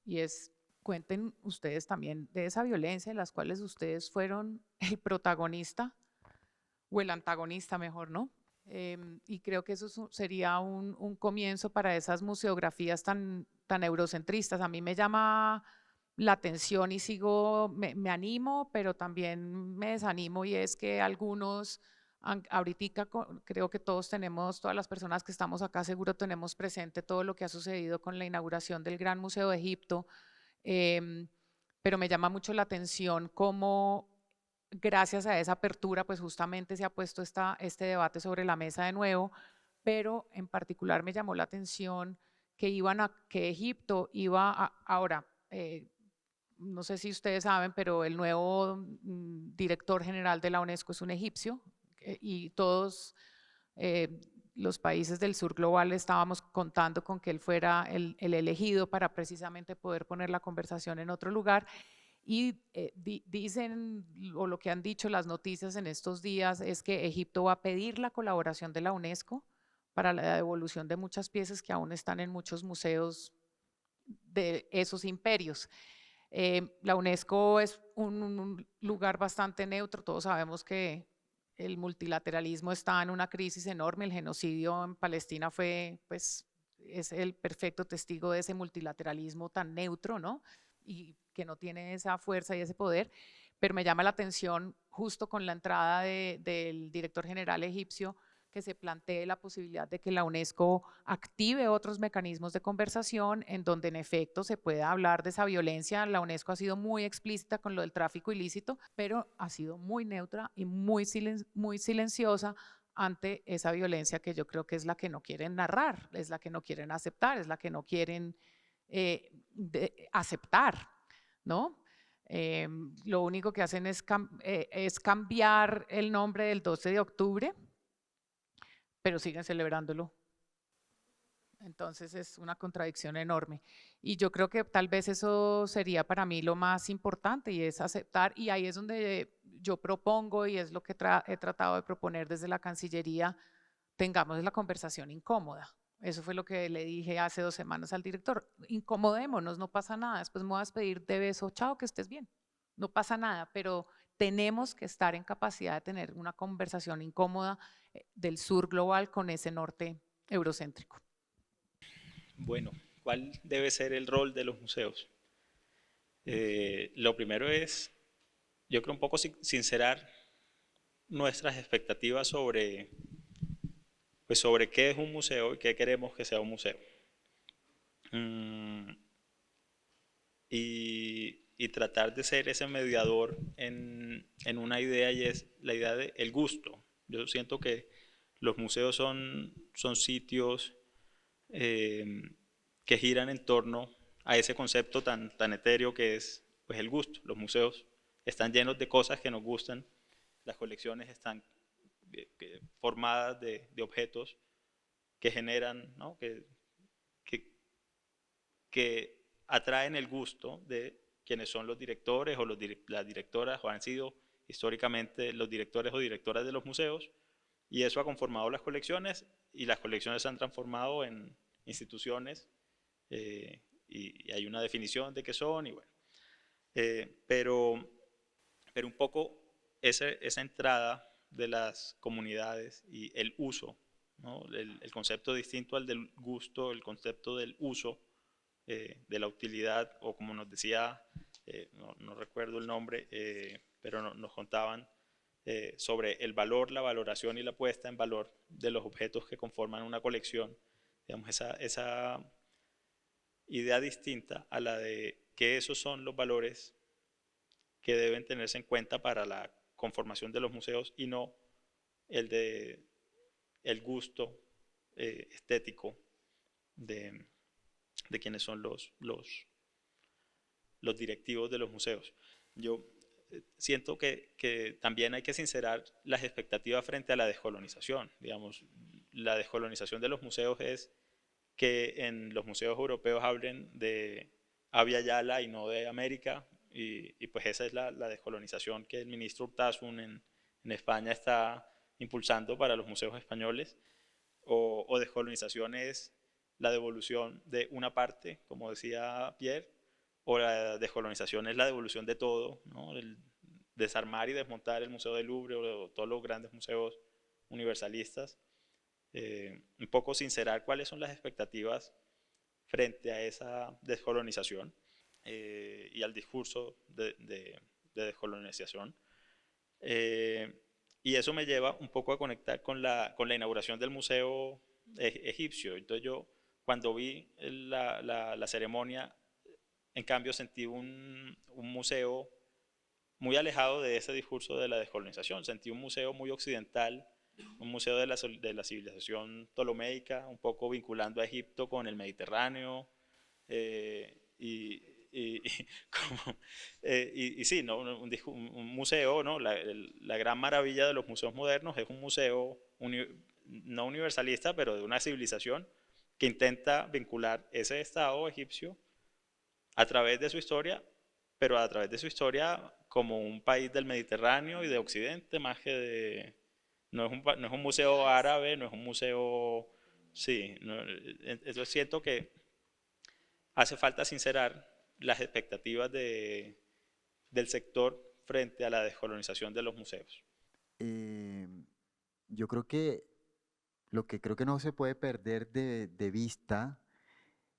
y es cuenten ustedes también de esa violencia en las cuales ustedes fueron el protagonista o el antagonista, mejor, ¿no? Y creo que eso sería un comienzo para esas museografías tan eurocentristas. A mí me llama la atención y me animo, pero también me desanimo, y es que algunos, ahorita creo que todas las personas que estamos acá seguro tenemos presente todo lo que ha sucedido con la inauguración del Gran Museo de Egipto, pero me llama mucho la atención cómo gracias a esa apertura pues justamente se ha puesto este debate sobre la mesa de nuevo, pero en particular me llamó la atención que Egipto iba ahora, no sé si ustedes saben, pero el nuevo director general de la UNESCO es un egipcio, y todos los países del sur global estábamos contando con que él fuera el elegido para precisamente poder poner la conversación en otro lugar. Y dicen, o lo que han dicho las noticias en estos días, es que Egipto va a pedir la colaboración de la UNESCO para la devolución de muchas piezas que aún están en muchos museos de esos imperios. La UNESCO es un lugar bastante neutro. Todos sabemos que el multilateralismo está en una crisis enorme. El genocidio en Palestina pues, es el perfecto testigo de ese multilateralismo tan neutro, ¿no? Y que no tiene esa fuerza y ese poder. Pero me llama la atención justo con la entrada del director general egipcio, que se plantee la posibilidad de que la UNESCO active otros mecanismos de conversación en donde en efecto se pueda hablar de esa violencia. La UNESCO ha sido muy explícita con lo del tráfico ilícito, pero ha sido muy neutra y muy silenciosa ante esa violencia, que yo creo que es la que no quieren narrar, es la que no quieren aceptar, es la que no quieren aceptar, ¿no? Lo único que hacen es cambiar el nombre del 12 de octubre, pero siguen celebrándolo. Entonces es una contradicción enorme. Y yo creo que tal vez eso sería para mí lo más importante, y es aceptar, y ahí es donde yo propongo, y es lo que he tratado de proponer desde la Cancillería, tengamos la conversación incómoda. Eso fue lo que le dije hace 2 semanas al director. Incomodémonos, no pasa nada. Después me voy a despedir de beso, chao, que estés bien. No pasa nada, pero tenemos que estar en capacidad de tener una conversación incómoda del sur global con ese norte eurocéntrico. Bueno, ¿cuál debe ser el rol de los museos? Lo primero es, yo creo, un poco sincerar nuestras expectativas sobre qué es un museo y qué queremos que sea un museo. Y tratar de ser ese mediador en una idea, y es la idea del gusto. Yo siento que los museos son sitios que giran en torno a ese concepto tan etéreo que es, pues, el gusto. Los museos están llenos de cosas que nos gustan, las colecciones están formadas de objetos que generan, ¿no? que atraen el gusto de quienes son los directores o las directoras, o han sido históricamente los directores o directoras de los museos, y eso ha conformado las colecciones, y las colecciones se han transformado en instituciones, y hay una definición de qué son, y bueno. Pero un poco esa entrada de las comunidades y el uso, ¿no? El concepto distinto al del gusto, el concepto del uso, de la utilidad, o como nos decía, no recuerdo el nombre, pero nos contaban sobre el valor, la valoración y la puesta en valor de los objetos que conforman una colección. Digamos, esa idea distinta a la de que esos son los valores que deben tenerse en cuenta para la conformación de los museos, y no el de el gusto estético de quienes son los directivos de los museos. Yo siento que también hay que sincerar las expectativas frente a la descolonización. Digamos, la descolonización de los museos es que en los museos europeos hablen de Abya Yala y no de América, y pues esa es la descolonización que el ministro Urtasun en España está impulsando para los museos españoles. O descolonización es la devolución de una parte, como decía Pierre, o la descolonización es la devolución de todo, ¿no? El desarmar y desmontar el Museo del Louvre o todos los grandes museos universalistas. un poco sincerar cuáles son las expectativas frente a esa descolonización y al discurso de descolonización. Y eso me lleva un poco a conectar con la inauguración del Museo Egipcio. Entonces yo, cuando vi la ceremonia, en cambio sentí un museo muy alejado de ese discurso de la descolonización. Sentí un museo muy occidental, un museo de la civilización ptolomeica, un poco vinculando a Egipto con el Mediterráneo, y sí, ¿no? un museo, ¿no? La gran maravilla de los museos modernos es un museo no universalista, pero de una civilización que intenta vincular ese estado egipcio a través de su historia, pero a través de su historia como un país del Mediterráneo y de Occidente, más que de... No es un museo árabe, no es un museo... Sí, no, eso siento que hace falta sincerar las expectativas del sector frente a la descolonización de los museos. Yo creo que lo que creo que no se puede perder de vista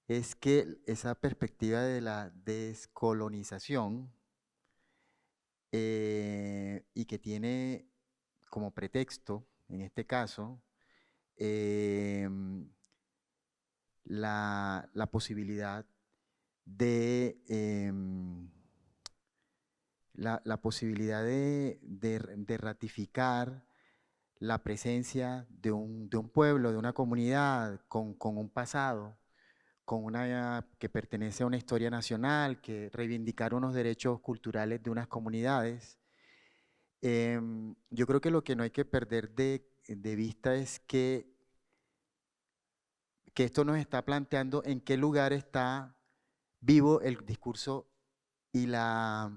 es que esa perspectiva de la descolonización y que tiene como pretexto, en este caso, la posibilidad de la posibilidad de ratificar la presencia de un pueblo, de una comunidad con un pasado, con una que pertenece a una historia nacional, que reivindicar unos derechos culturales de unas comunidades. Yo creo que lo que no hay que perder de vista es que esto nos está planteando en qué lugar está vivo el discurso y la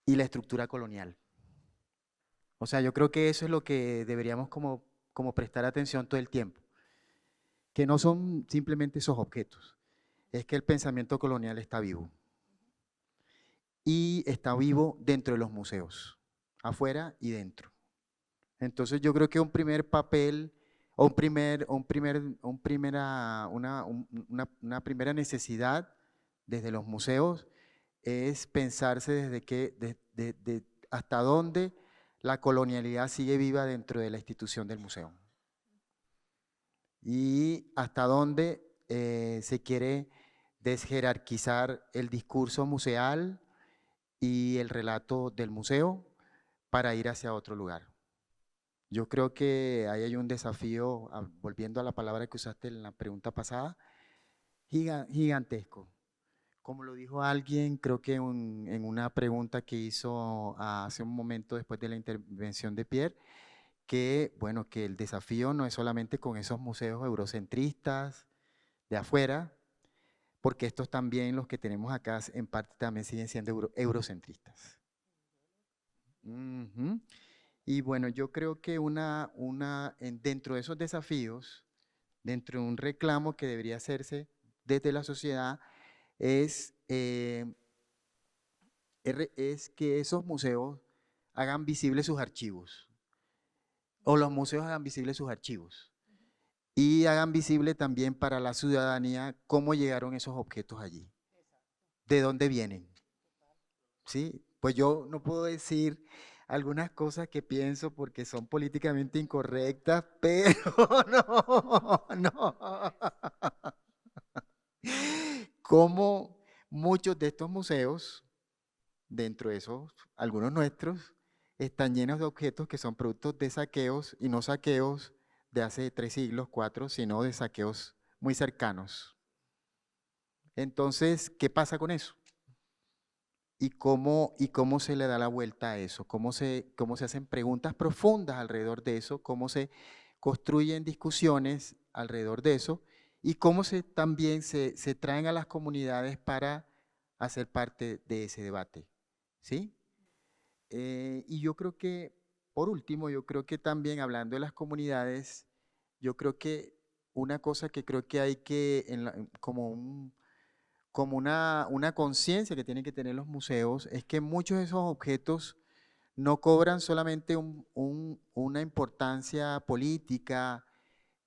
estructura colonial. O sea, yo creo que eso es lo que deberíamos como prestar atención todo el tiempo, que no son simplemente esos objetos, es que el pensamiento colonial está vivo. Y está vivo dentro de los museos, afuera y dentro. Entonces yo creo que un primer papel, o una primera necesidad desde los museos es pensarse hasta dónde la colonialidad sigue viva dentro de la institución del museo. Y hasta dónde se quiere desjerarquizar el discurso museal y el relato del museo para ir hacia otro lugar. Yo creo que ahí hay un desafío, volviendo a la palabra que usaste en la pregunta pasada, gigantesco. Como lo dijo alguien, creo que en una pregunta que hizo hace un momento después de la intervención de Pierre, que, bueno, que el desafío no es solamente con esos museos eurocentristas de afuera, porque estos también, los que tenemos acá, en parte también siguen siendo eurocentristas. Y bueno, yo creo que dentro de esos desafíos, dentro de un reclamo que debería hacerse desde la sociedad, es que esos museos hagan visibles sus archivos, o los museos hagan visibles sus archivos, y hagan visible también para la ciudadanía cómo llegaron esos objetos allí, de dónde vienen. ¿Sí? Pues yo no puedo decir algunas cosas que pienso porque son políticamente incorrectas, pero no. Como muchos de estos museos, dentro de esos, algunos nuestros, están llenos de objetos que son productos de saqueos, y no saqueos de hace 3 siglos, 4, sino de saqueos muy cercanos. Entonces, ¿qué pasa con eso? ¿Y cómo se le da la vuelta a eso? ¿Cómo se hacen preguntas profundas alrededor de eso? ¿Cómo se construyen discusiones alrededor de eso? ¿Y cómo también se traen a las comunidades para hacer parte de ese debate? ¿Sí? Y yo creo que, por último, yo creo que también hablando de las comunidades, yo creo que una cosa que creo que hay que, como una conciencia que tienen que tener los museos, es que muchos de esos objetos no cobran solamente una importancia política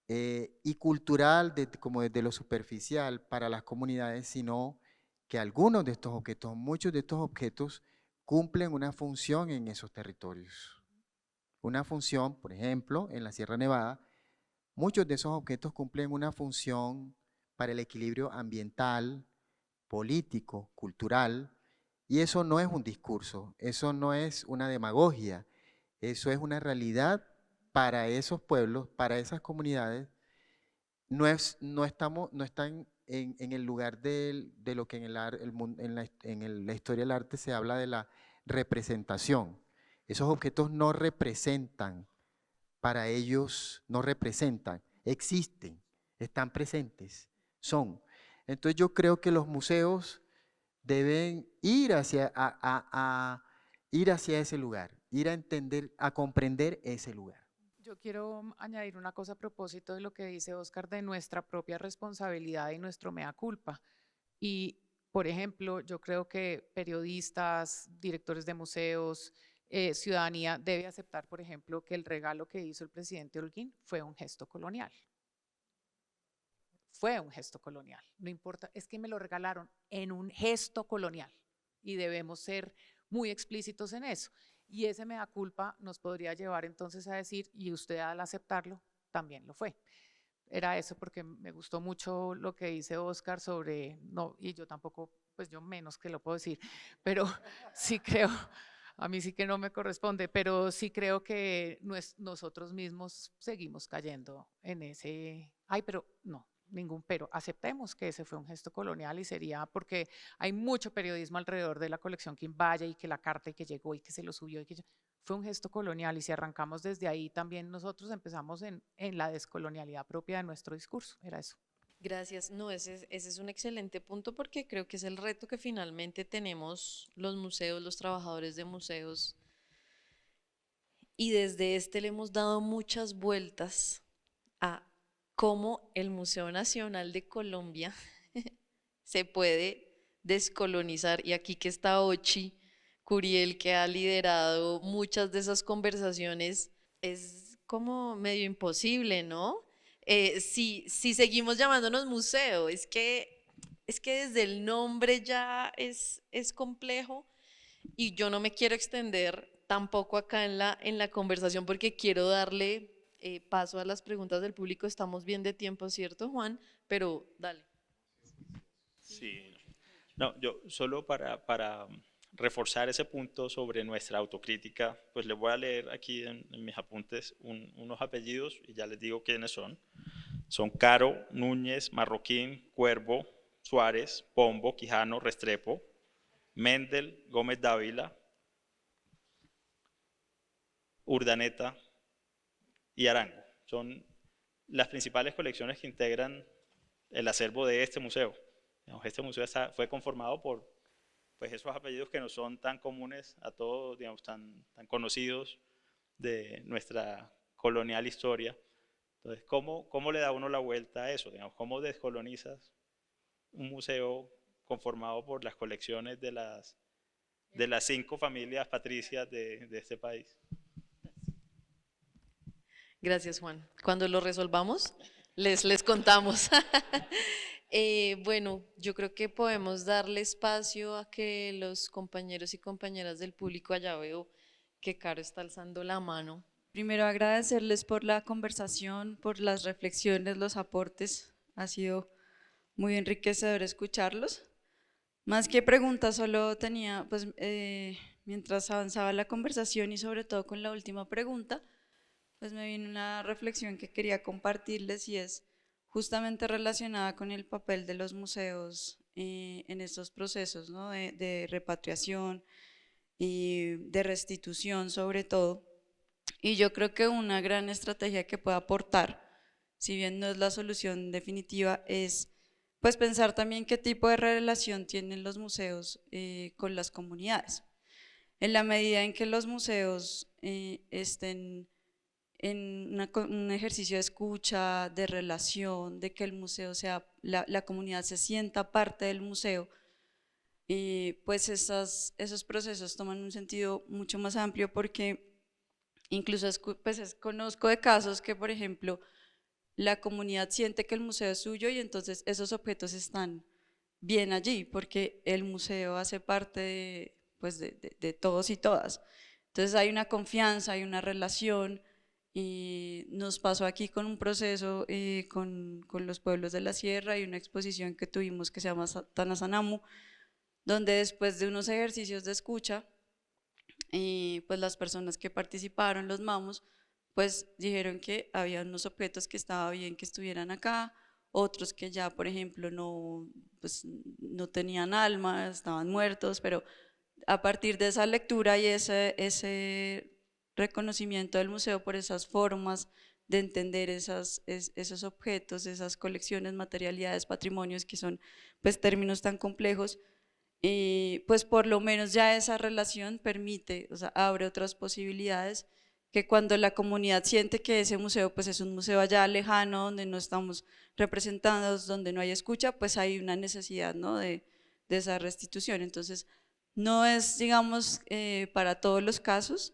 y cultural como desde lo superficial para las comunidades, sino que algunos de estos objetos, muchos de estos objetos cumplen una función en esos territorios. Una función, por ejemplo, en la Sierra Nevada, muchos de esos objetos cumplen una función para el equilibrio ambiental, político, cultural, y eso no es un discurso, eso no es una demagogia, eso es una realidad para esos pueblos, para esas comunidades. No están en el lugar de lo que en, la historia del arte se habla de la representación. Esos objetos no representan, para ellos no representan, existen, están presentes, son. Entonces yo creo que los museos deben ir ir hacia ese lugar, ir a entender, a comprender ese lugar. Yo quiero añadir una cosa a propósito de lo que dice Óscar de nuestra propia responsabilidad y nuestro mea culpa. Y, por ejemplo, yo creo que periodistas, directores de museos, ciudadanía debe aceptar, por ejemplo, que el regalo que hizo el presidente Holguín fue un gesto colonial. Fue un gesto colonial, no importa, es que me lo regalaron en un gesto colonial y debemos ser muy explícitos en eso. Y ese mea culpa nos podría llevar entonces a decir, y usted al aceptarlo, también lo fue. Era eso porque me gustó mucho lo que dice Óscar sobre, no, y yo tampoco, pues yo menos que lo puedo decir, pero sí creo, a mí sí que no me corresponde, pero sí creo que nosotros mismos seguimos cayendo en ese, ay, pero no, ningún pero, aceptemos que ese fue un gesto colonial y sería porque hay mucho periodismo alrededor de la colección Quimbaya y que la carta y que llegó y que se lo subió y que fue un gesto colonial y si arrancamos desde ahí también nosotros empezamos en la descolonialidad propia de nuestro discurso, era eso. Gracias. No, ese es un excelente punto porque creo que es el reto que finalmente tenemos los museos, los trabajadores de museos. Y desde este le hemos dado muchas vueltas a cómo el Museo Nacional de Colombia se puede descolonizar. Y aquí que está Ochi Curiel, que ha liderado muchas de esas conversaciones, es como medio imposible, ¿no? Si seguimos llamándonos museo, es que desde el nombre ya es complejo y yo no me quiero extender tampoco acá en la conversación porque quiero darle paso a las preguntas del público. Estamos bien de tiempo, ¿cierto, Juan? Pero dale. Sí, no, yo solo para reforzar ese punto sobre nuestra autocrítica, pues les voy a leer aquí en mis apuntes unos apellidos y ya les digo quiénes son. Son Caro, Núñez, Marroquín, Cuervo, Suárez, Pombo, Quijano, Restrepo, Mendel, Gómez Dávila, Urdaneta y Arango. Son las principales colecciones que integran el acervo de este museo. Este museo fue conformado por pues, esos apellidos que no son tan comunes a todos, digamos, tan conocidos de nuestra colonial historia. Entonces, ¿cómo le da uno la vuelta a eso? Digamos, ¿cómo descolonizas un museo conformado por las colecciones de las 5 familias patricias de este país? Gracias, Juan. Cuando lo resolvamos, les contamos. Bueno, yo creo que podemos darle espacio a que los compañeros y compañeras del público, allá veo que Caro está alzando la mano. Primero agradecerles por la conversación, por las reflexiones, los aportes. Ha sido muy enriquecedor escucharlos. Más que preguntas, solo tenía, pues, mientras avanzaba la conversación y sobre todo con la última pregunta, pues me vino una reflexión que quería compartirles y es justamente relacionada con el papel de los museos en estos procesos, ¿no? de repatriación y de restitución sobre todo. Y yo creo que una gran estrategia que puede aportar, si bien no es la solución definitiva, es pues pensar también qué tipo de relación tienen los museos con las comunidades. En la medida en que los museos estén en un ejercicio de escucha, de relación, de que el museo sea, la comunidad se sienta parte del museo, Y pues esos procesos toman un sentido mucho más amplio porque incluso conozco de casos que, por ejemplo, la comunidad siente que el museo es suyo y entonces esos objetos están bien allí porque el museo hace parte pues de todos y todas. Entonces hay una confianza, hay una relación y nos pasó aquí con un proceso con los pueblos de la sierra y una exposición que tuvimos que se llama Tanasanamu, donde después de unos ejercicios de escucha, pues las personas que participaron, los mamos, pues dijeron que había unos objetos que estaba bien que estuvieran acá, otros que ya, por ejemplo, no, pues, no tenían alma, estaban muertos, pero a partir de esa lectura y ese reconocimiento del museo por esas formas de entender esos objetos, esas colecciones, materialidades, patrimonios, que son pues términos tan complejos, pues por lo menos ya esa relación permite, o sea, abre otras posibilidades que cuando la comunidad siente que ese museo pues es un museo allá lejano, donde no estamos representados, donde no hay escucha, pues hay una necesidad, ¿no?, de esa restitución. Entonces, no es, digamos, para todos los casos,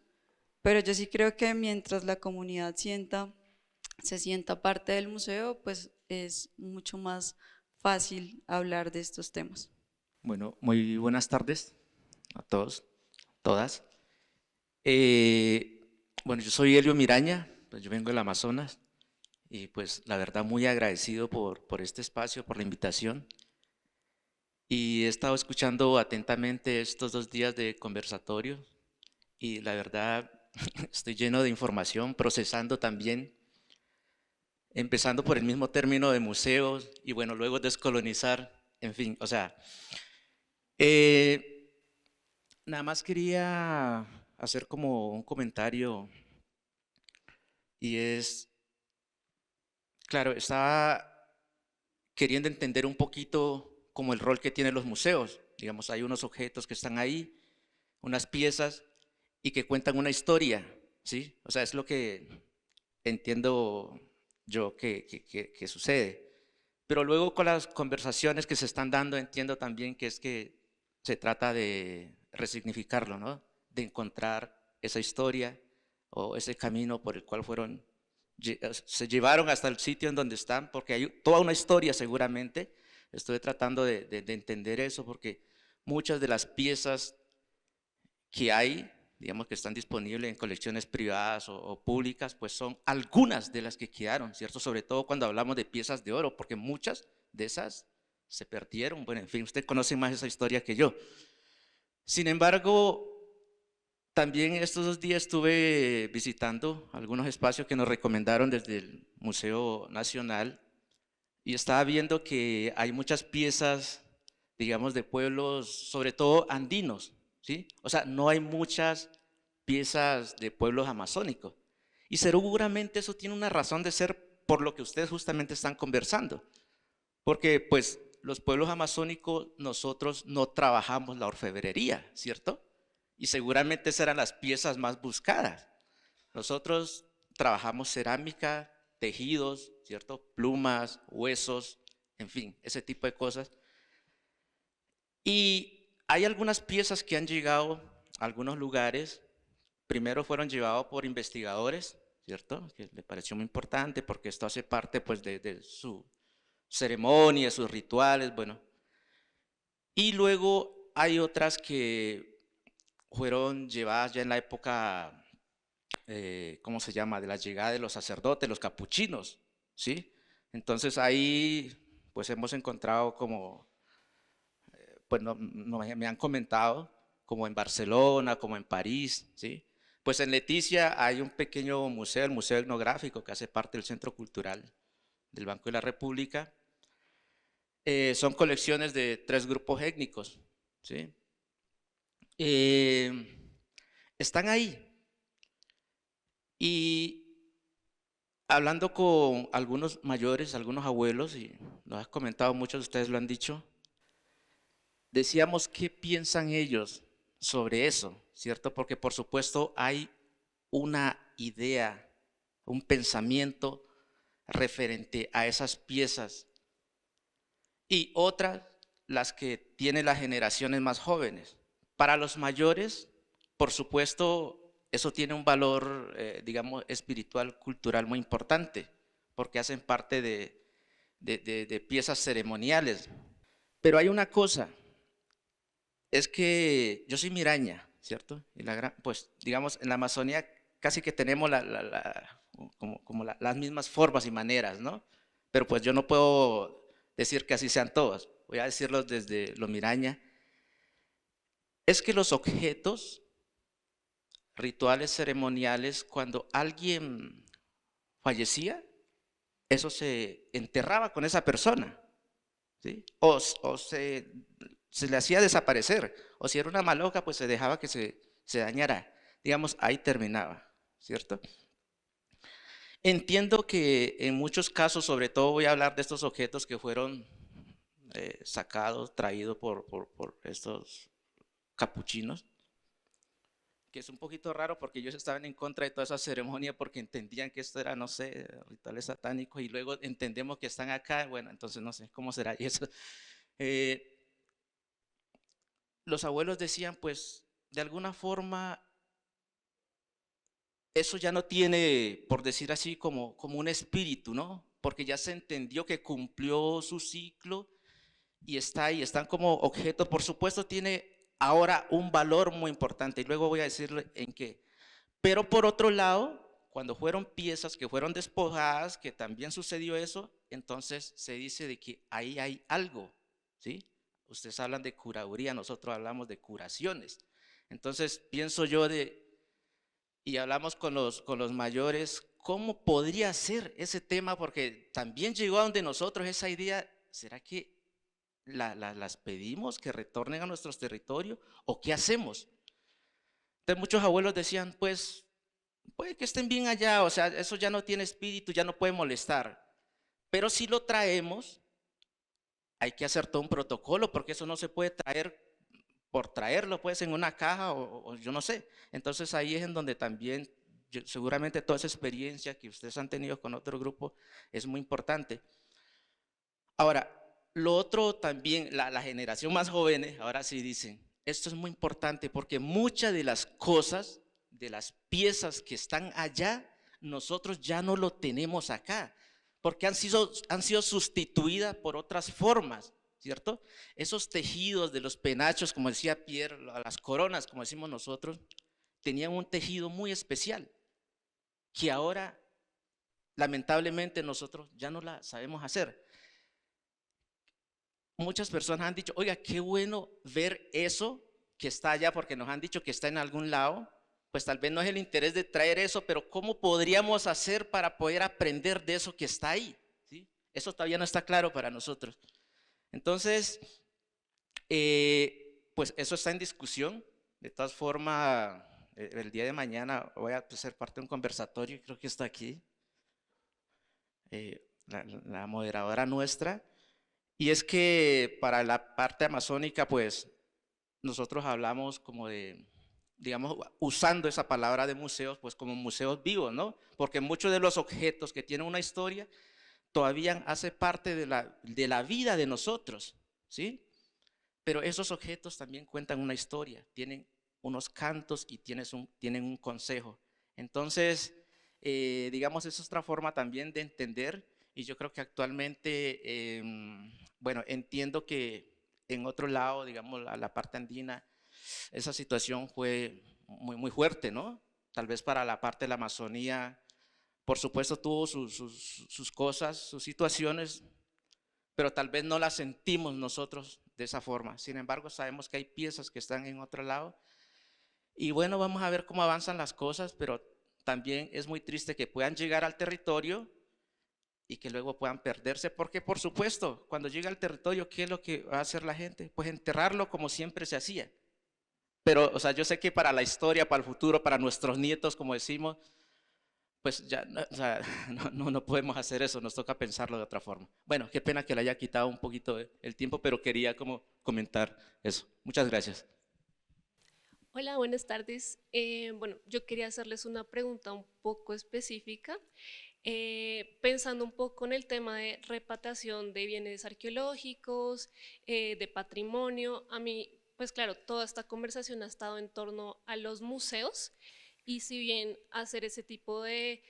pero yo sí creo que mientras la comunidad se sienta parte del museo, pues es mucho más fácil hablar de estos temas. Bueno, muy buenas tardes a todos, todas. Bueno, yo soy Elio Miraña, pues yo vengo del Amazonas y pues la verdad muy agradecido por este espacio, por la invitación. Y he estado escuchando atentamente estos 2 días de conversatorio y la verdad estoy lleno de información, procesando también, empezando por el mismo término de museos y bueno, luego descolonizar, en fin, o sea, nada más quería hacer como un comentario y es, claro, estaba queriendo entender un poquito como el rol que tienen los museos. Digamos, hay unos objetos que están ahí, unas piezas y que cuentan una historia, ¿sí? O sea, es lo que entiendo yo que sucede. Pero luego con las conversaciones que se están dando entiendo también que es que se trata de resignificarlo, ¿no? De encontrar esa historia o ese camino por el cual se llevaron hasta el sitio en donde están, porque hay toda una historia seguramente. Estoy tratando de entender eso porque muchas de las piezas que hay, digamos que están disponibles en colecciones privadas o públicas, pues son algunas de las que quedaron, ¿cierto? Sobre todo cuando hablamos de piezas de oro, porque muchas de esas se perdieron. Bueno, en fin, usted conoce más esa historia que yo. Sin embargo, también estos 2 días estuve visitando algunos espacios que nos recomendaron desde el Museo Nacional y estaba viendo que hay muchas piezas, digamos, de pueblos, sobre todo andinos, ¿sí? O sea, no hay muchas piezas de pueblos amazónicos. Y seguramente eso tiene una razón de ser por lo que ustedes justamente están conversando. Porque, pues, los pueblos amazónicos, nosotros no trabajamos la orfebrería, ¿cierto? Y seguramente esas eran las piezas más buscadas. Nosotros trabajamos cerámica, tejidos, ¿cierto? Plumas, huesos, en fin, ese tipo de cosas. Y hay algunas piezas que han llegado a algunos lugares. Primero fueron llevados por investigadores, ¿cierto? Que les pareció muy importante porque esto hace parte pues de su ceremonia, sus rituales, bueno. Y luego hay otras que fueron llevadas ya en la época, ¿cómo se llama?, de la llegada de los sacerdotes, los capuchinos, ¿sí? Entonces ahí pues hemos encontrado como, pues me han comentado, como en Barcelona, como en París, ¿sí? Pues en Leticia hay un pequeño museo, el Museo Etnográfico, que hace parte del Centro Cultural del Banco de la República. Son colecciones de 3 grupos étnicos, ¿sí? Están ahí. Y hablando con algunos mayores, algunos abuelos, y lo has comentado, muchos de ustedes lo han dicho, decíamos qué piensan ellos sobre eso, ¿cierto? Porque por supuesto hay una idea, un pensamiento referente a esas piezas y otras las que tienen las generaciones más jóvenes. Para los mayores, por supuesto, eso tiene un valor, digamos, espiritual, cultural muy importante, porque hacen parte de piezas ceremoniales. Pero hay una cosa, es que yo soy miraña, ¿cierto? Y pues, digamos, en la Amazonía casi que tenemos las mismas formas y maneras, ¿no? Pero pues yo no puedo decir que así sean todos, voy a decirlo desde lo miraña. Es que los objetos rituales ceremoniales, cuando alguien fallecía, eso se enterraba con esa persona, ¿sí? O se le hacía desaparecer, o si era una maloca, pues se dejaba que se dañara. Digamos, ahí terminaba, ¿cierto? Entiendo que en muchos casos, sobre todo voy a hablar de estos objetos que fueron sacados, traídos por estos capuchinos, que es un poquito raro porque ellos estaban en contra de toda esa ceremonia porque entendían que esto era, no sé, rituales satánicos, y luego entendemos que están acá, bueno, entonces no sé cómo será eso. Los abuelos decían, pues, de alguna forma, eso ya no tiene, por decir así, como un espíritu, ¿no? Porque ya se entendió que cumplió su ciclo y está ahí, están como objetos. Por supuesto, tiene ahora un valor muy importante, y luego voy a decirle en qué. Pero por otro lado, cuando fueron piezas que fueron despojadas, que también sucedió eso, entonces se dice de que ahí hay algo, ¿sí? Ustedes hablan de curaduría, nosotros hablamos de curaciones. Entonces pienso yo y hablamos con los mayores, ¿cómo podría ser ese tema? Porque también llegó a donde nosotros esa idea, ¿será que las pedimos que retornen a nuestros territorios o qué hacemos? Entonces muchos abuelos decían, pues, puede que estén bien allá, o sea, eso ya no tiene espíritu, ya no puede molestar. Pero si lo traemos, hay que hacer todo un protocolo, porque eso no se puede traer por traerlo, pues, en una caja o yo no sé. Entonces ahí es en donde también, seguramente toda esa experiencia que ustedes han tenido con otro grupo es muy importante. Ahora, lo otro también, la generación más joven, ahora sí dicen, esto es muy importante porque muchas de las cosas, de las piezas que están allá, nosotros ya no lo tenemos acá, porque han sido sustituidas por otras formas, ¿cierto? Esos tejidos de los penachos, como decía Pierre, las coronas, como decimos nosotros, tenían un tejido muy especial, que ahora, lamentablemente, nosotros ya no la sabemos hacer. Muchas personas han dicho, oiga, qué bueno ver eso que está allá, porque nos han dicho que está en algún lado. Pues tal vez no es el interés de traer eso, pero ¿cómo podríamos hacer para poder aprender de eso que está ahí? ¿Sí? Eso todavía no está claro para nosotros. Entonces, pues eso está en discusión. De todas formas, el día de mañana voy a ser parte de un conversatorio, creo que está aquí, la moderadora nuestra. Y es que para la parte amazónica, pues nosotros hablamos como de, digamos, usando esa palabra de museos, pues como museos vivos, ¿no? Porque muchos de los objetos que tienen una historia todavía hace parte de la vida de nosotros, ¿sí? Pero esos objetos también cuentan una historia, tienen unos cantos y tienen un consejo. Entonces, digamos, es otra forma también de entender, y yo creo que actualmente, bueno, entiendo que en otro lado, digamos, la parte andina, esa situación fue muy, muy fuerte, ¿no? Tal vez para la parte de la Amazonía, por supuesto tuvo sus cosas, sus situaciones, pero tal vez no las sentimos nosotros de esa forma. Sin embargo, sabemos que hay piezas que están en otro lado. Y bueno, vamos a ver cómo avanzan las cosas, pero también es muy triste que puedan llegar al territorio y que luego puedan perderse, porque por supuesto, cuando llega al territorio, ¿qué es lo que va a hacer la gente? Pues enterrarlo como siempre se hacía. Pero, o sea, yo sé que para la historia, para el futuro, para nuestros nietos, como decimos, pues ya, o sea, no podemos hacer eso, nos toca pensarlo de otra forma. Bueno, qué pena que le haya quitado un poquito el tiempo, pero quería como comentar eso. Muchas gracias. Hola, buenas tardes. Bueno, yo quería hacerles una pregunta un poco específica. Pensando un poco en el tema de repatriación de bienes arqueológicos, de patrimonio, a mí, pues claro, toda esta conversación ha estado en torno a los museos y si bien hacer ese tipo de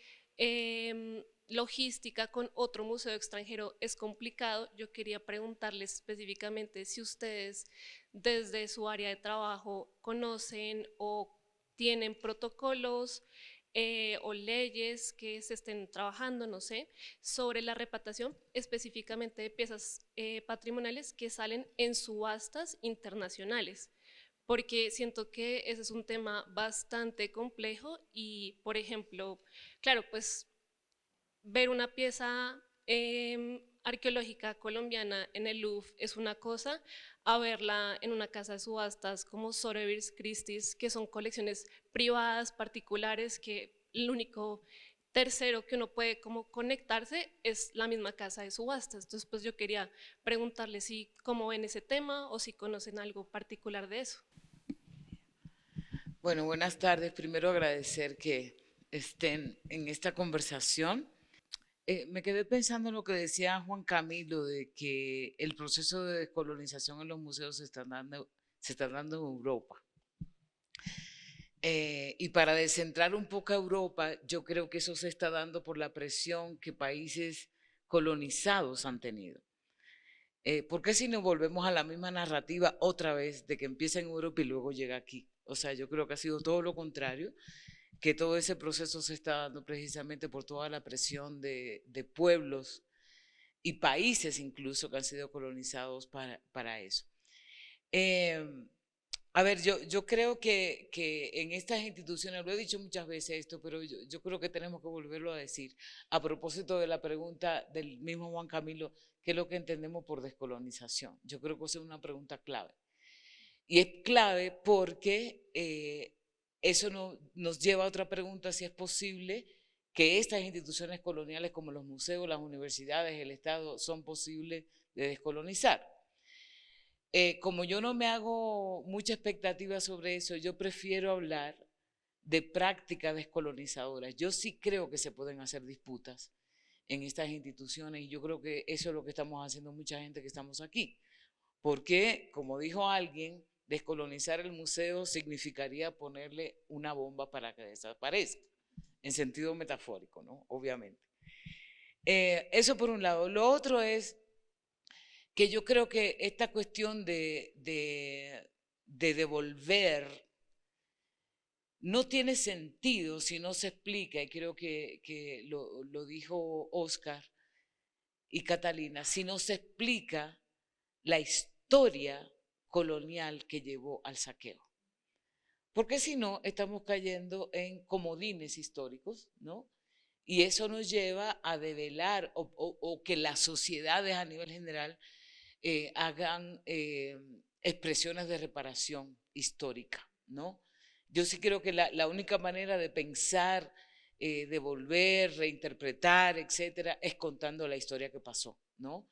logística con otro museo extranjero es complicado, yo quería preguntarles específicamente si ustedes desde su área de trabajo conocen o tienen protocolos o leyes que se estén trabajando, no sé, sobre la repatriación específicamente de piezas patrimoniales que salen en subastas internacionales, porque siento que ese es un tema bastante complejo y, por ejemplo, claro, pues ver una pieza arqueológica colombiana en el Louvre es una cosa, a verla en una casa de subastas como Sotheby's, Christie's, que son colecciones privadas, particulares, que el único tercero que uno puede como conectarse es la misma casa de subastas. Entonces, pues yo quería preguntarle si cómo ven ese tema o si conocen algo particular de eso. Bueno, buenas tardes. Primero agradecer que estén en esta conversación. Me quedé pensando en lo que decía Juan Camilo, de que el proceso de descolonización en los museos se está dando en Europa. Y para descentrar un poco a Europa, yo creo que eso se está dando por la presión que países colonizados han tenido. ¿Por qué si nos volvemos a la misma narrativa otra vez de que empieza en Europa y luego llega aquí? O sea, yo creo que ha sido todo lo contrario, que todo ese proceso se está dando precisamente por toda la presión de pueblos y países incluso que han sido colonizados para eso. A ver, yo creo que en estas instituciones, lo he dicho muchas veces esto, pero yo creo que tenemos que volverlo a decir, a propósito de la pregunta del mismo Juan Camilo, ¿qué es lo que entendemos por descolonización? Yo creo que esa es una pregunta clave. Y es clave porque eso nos lleva a otra pregunta, si es posible que estas instituciones coloniales como los museos, las universidades, el Estado, son posibles de descolonizar. Como yo no me hago mucha expectativa sobre eso, yo prefiero hablar de prácticas descolonizadoras. Yo sí creo que se pueden hacer disputas en estas instituciones y yo creo que eso es lo que estamos haciendo mucha gente que estamos aquí. Porque, como dijo alguien, descolonizar el museo significaría ponerle una bomba para que desaparezca, en sentido metafórico, ¿no? Obviamente. Eso por un lado. Lo otro es que yo creo que esta cuestión de devolver no tiene sentido si no se explica, y creo que lo dijo Oscar y Catalina, si no se explica la historia colonial que llevó al saqueo. Porque si no, estamos cayendo en comodines históricos, ¿no? Y eso nos lleva a develar o que las sociedades a nivel general hagan expresiones de reparación histórica, ¿no? Yo sí creo que la única manera de pensar, devolver, reinterpretar, etcétera, es contando la historia que pasó, ¿no?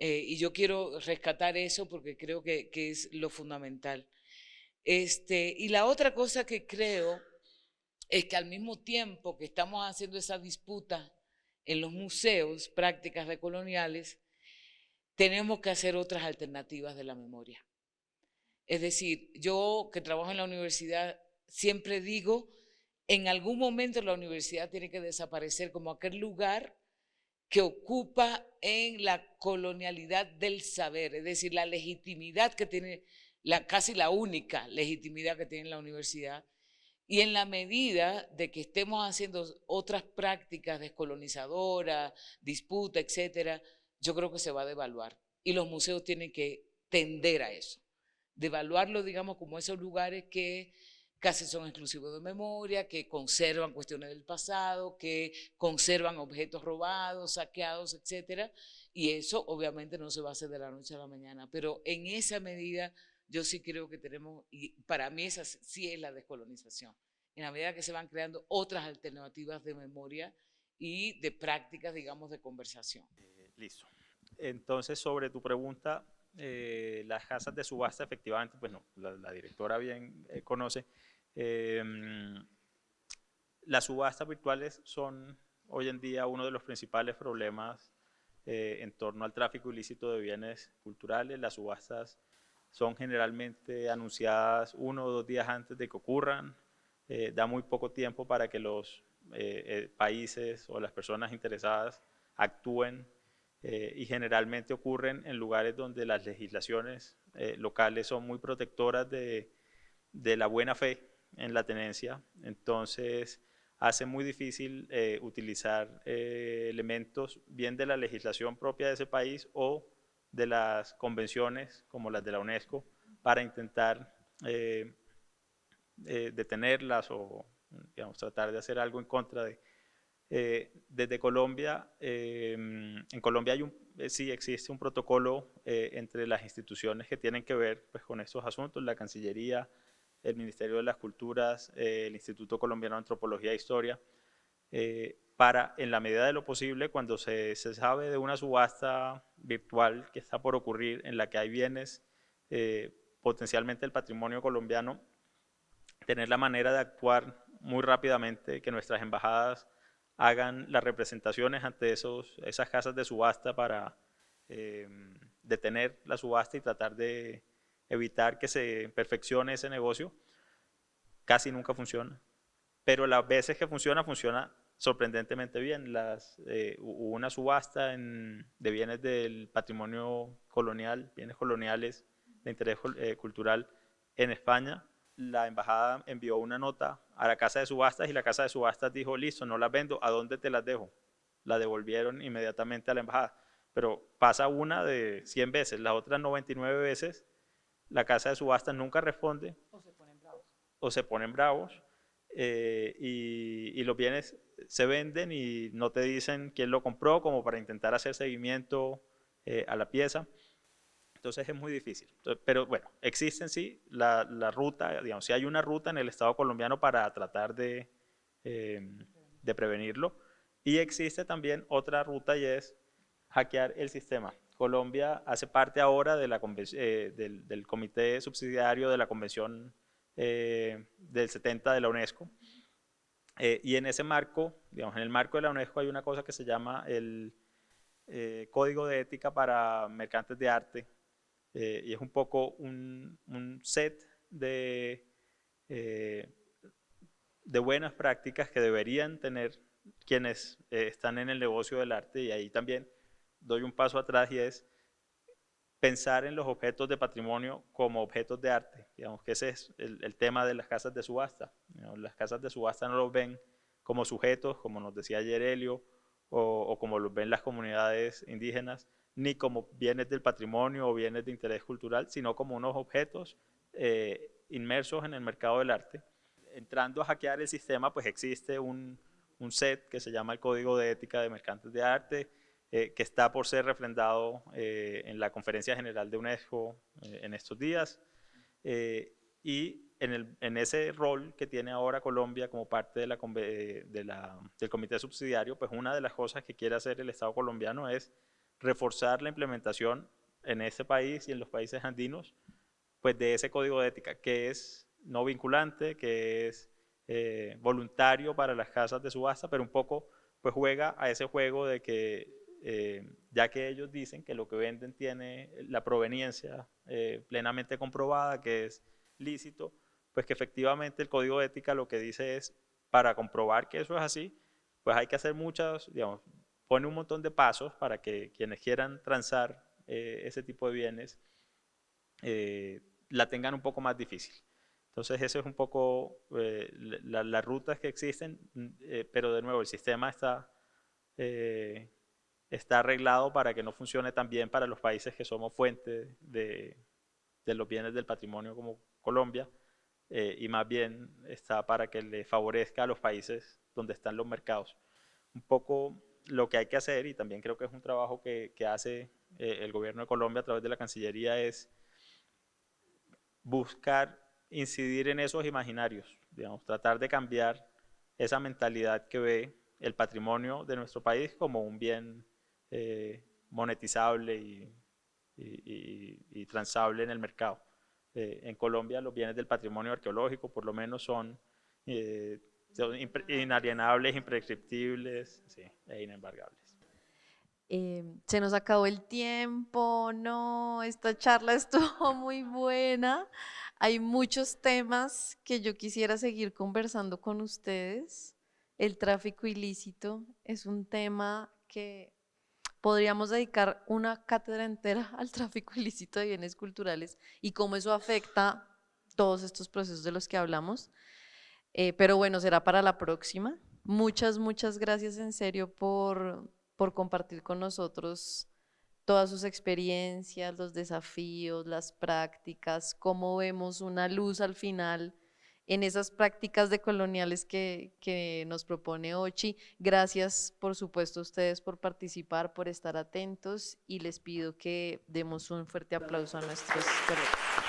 Y yo quiero rescatar eso porque creo que es lo fundamental. Y la otra cosa que creo es que al mismo tiempo que estamos haciendo esa disputa en los museos, prácticas decoloniales, tenemos que hacer otras alternativas de la memoria. Es decir, yo que trabajo en la universidad siempre digo, en algún momento la universidad tiene que desaparecer como aquel lugar que ocupa en la colonialidad del saber, es decir, la legitimidad que tiene, casi la única legitimidad que tiene la universidad, y en la medida de que estemos haciendo otras prácticas descolonizadoras, disputa, etcétera, yo creo que se va a devaluar. Y los museos tienen que tender a eso, devaluarlo, digamos, como esos lugares que casi son exclusivos de memoria, que conservan cuestiones del pasado, que conservan objetos robados, saqueados, etcétera, y eso obviamente no se va a hacer de la noche a la mañana, pero en esa medida yo sí creo que tenemos, y para mí esa sí es la descolonización, en la medida que se van creando otras alternativas de memoria y de prácticas, digamos, de conversación. Listo. Entonces, sobre tu pregunta, las casas de subasta, efectivamente, pues no, la directora bien conoce. Las subastas virtuales son hoy en día uno de los principales problemas en torno al tráfico ilícito de bienes culturales. Las subastas son generalmente anunciadas 1 o 2 días antes de que ocurran. Da muy poco tiempo para que los países o las personas interesadas actúen y generalmente ocurren en lugares donde las legislaciones locales son muy protectoras de la buena fe en la tenencia. Entonces hace muy difícil utilizar elementos bien de la legislación propia de ese país o de las convenciones como las de la UNESCO para intentar detenerlas o, digamos, tratar de hacer algo en contra de. Desde Colombia, en Colombia sí existe un protocolo entre las instituciones que tienen que ver pues, con estos asuntos, la Cancillería, el Ministerio de las Culturas, el Instituto Colombiano de Antropología e Historia, para, en la medida de lo posible, cuando se sabe de una subasta virtual que está por ocurrir en la que hay bienes potencialmente del patrimonio colombiano, tener la manera de actuar muy rápidamente, que nuestras embajadas hagan las representaciones ante esas casas de subasta para detener la subasta y tratar de evitar que se perfeccione ese negocio. Casi nunca funciona, pero las veces que funciona, funciona sorprendentemente bien. Hubo una subasta de bienes del patrimonio colonial, bienes coloniales de interés cultural en España. La embajada envió una nota a la casa de subastas y la casa de subastas dijo, listo, no las vendo, ¿a dónde te las dejo? La devolvieron inmediatamente a la embajada. Pero pasa una de 100 veces, las otras 99 veces la casa de subastas nunca responde. O se ponen bravos. Y los bienes se venden y no te dicen quién lo compró como para intentar hacer seguimiento a la pieza. Entonces es muy difícil. Pero bueno, existe en sí la ruta, digamos, si hay una ruta en el Estado colombiano para tratar de prevenirlo. Y existe también otra ruta y es hackear el sistema. Colombia hace parte ahora de del comité subsidiario de la Convención del 70 de la UNESCO. Y en ese marco, digamos, en el marco de la UNESCO hay una cosa que se llama el Código de Ética para Mercantes de Arte, y es un poco un set de buenas prácticas que deberían tener quienes están en el negocio del arte, y ahí también doy un paso atrás y es pensar en los objetos de patrimonio como objetos de arte. Digamos que ese es el tema de las casas de subasta. Las casas de subasta no los ven como sujetos, como nos decía ayer Helio, o como los ven las comunidades indígenas, ni como bienes del patrimonio o bienes de interés cultural, sino como unos objetos inmersos en el mercado del arte. Entrando a hackear el sistema, pues existe un set que se llama el Código de Ética de Mercantes de Arte, que está por ser refrendado en la Conferencia General de UNESCO en estos días. Y en ese rol que tiene ahora Colombia como parte del comité subsidiario, pues una de las cosas que quiere hacer el Estado colombiano es reforzar la implementación en ese país y en los países andinos, pues de ese código de ética, que es no vinculante, que es voluntario para las casas de subasta, pero un poco pues juega a ese juego de que ya que ellos dicen que lo que venden tiene la proveniencia plenamente comprobada, que es lícito, pues que efectivamente el código de ética lo que dice es, para comprobar que eso es así, pues hay que hacer muchas, digamos, pone un montón de pasos para que quienes quieran transar ese tipo de bienes la tengan un poco más difícil. Entonces, eso es un poco las rutas que existen, pero de nuevo, el sistema está arreglado para que no funcione tan bien para los países que somos fuente de los bienes del patrimonio como Colombia, y más bien está para que le favorezca a los países donde están los mercados. Un poco lo que hay que hacer, y también creo que es un trabajo que hace el gobierno de Colombia a través de la Cancillería, es buscar incidir en esos imaginarios, digamos, tratar de cambiar esa mentalidad que ve el patrimonio de nuestro país como un bien monetizable y transable en el mercado. En Colombia los bienes del patrimonio arqueológico por lo menos son Son inalienables, imprescriptibles, sí, e inembargables. Se nos acabó el tiempo, no, esta charla estuvo muy buena. Hay muchos temas que yo quisiera seguir conversando con ustedes. El tráfico ilícito es un tema que podríamos dedicar una cátedra entera al tráfico ilícito de bienes culturales y cómo eso afecta todos estos procesos de los que hablamos. Pero bueno, será para la próxima. Muchas gracias en serio por compartir con nosotros todas sus experiencias, los desafíos, las prácticas, cómo vemos una luz al final en esas prácticas decoloniales que nos propone Ochi. Gracias, por supuesto, a ustedes por participar, por estar atentos y les pido que demos un fuerte aplauso a nuestros colegas.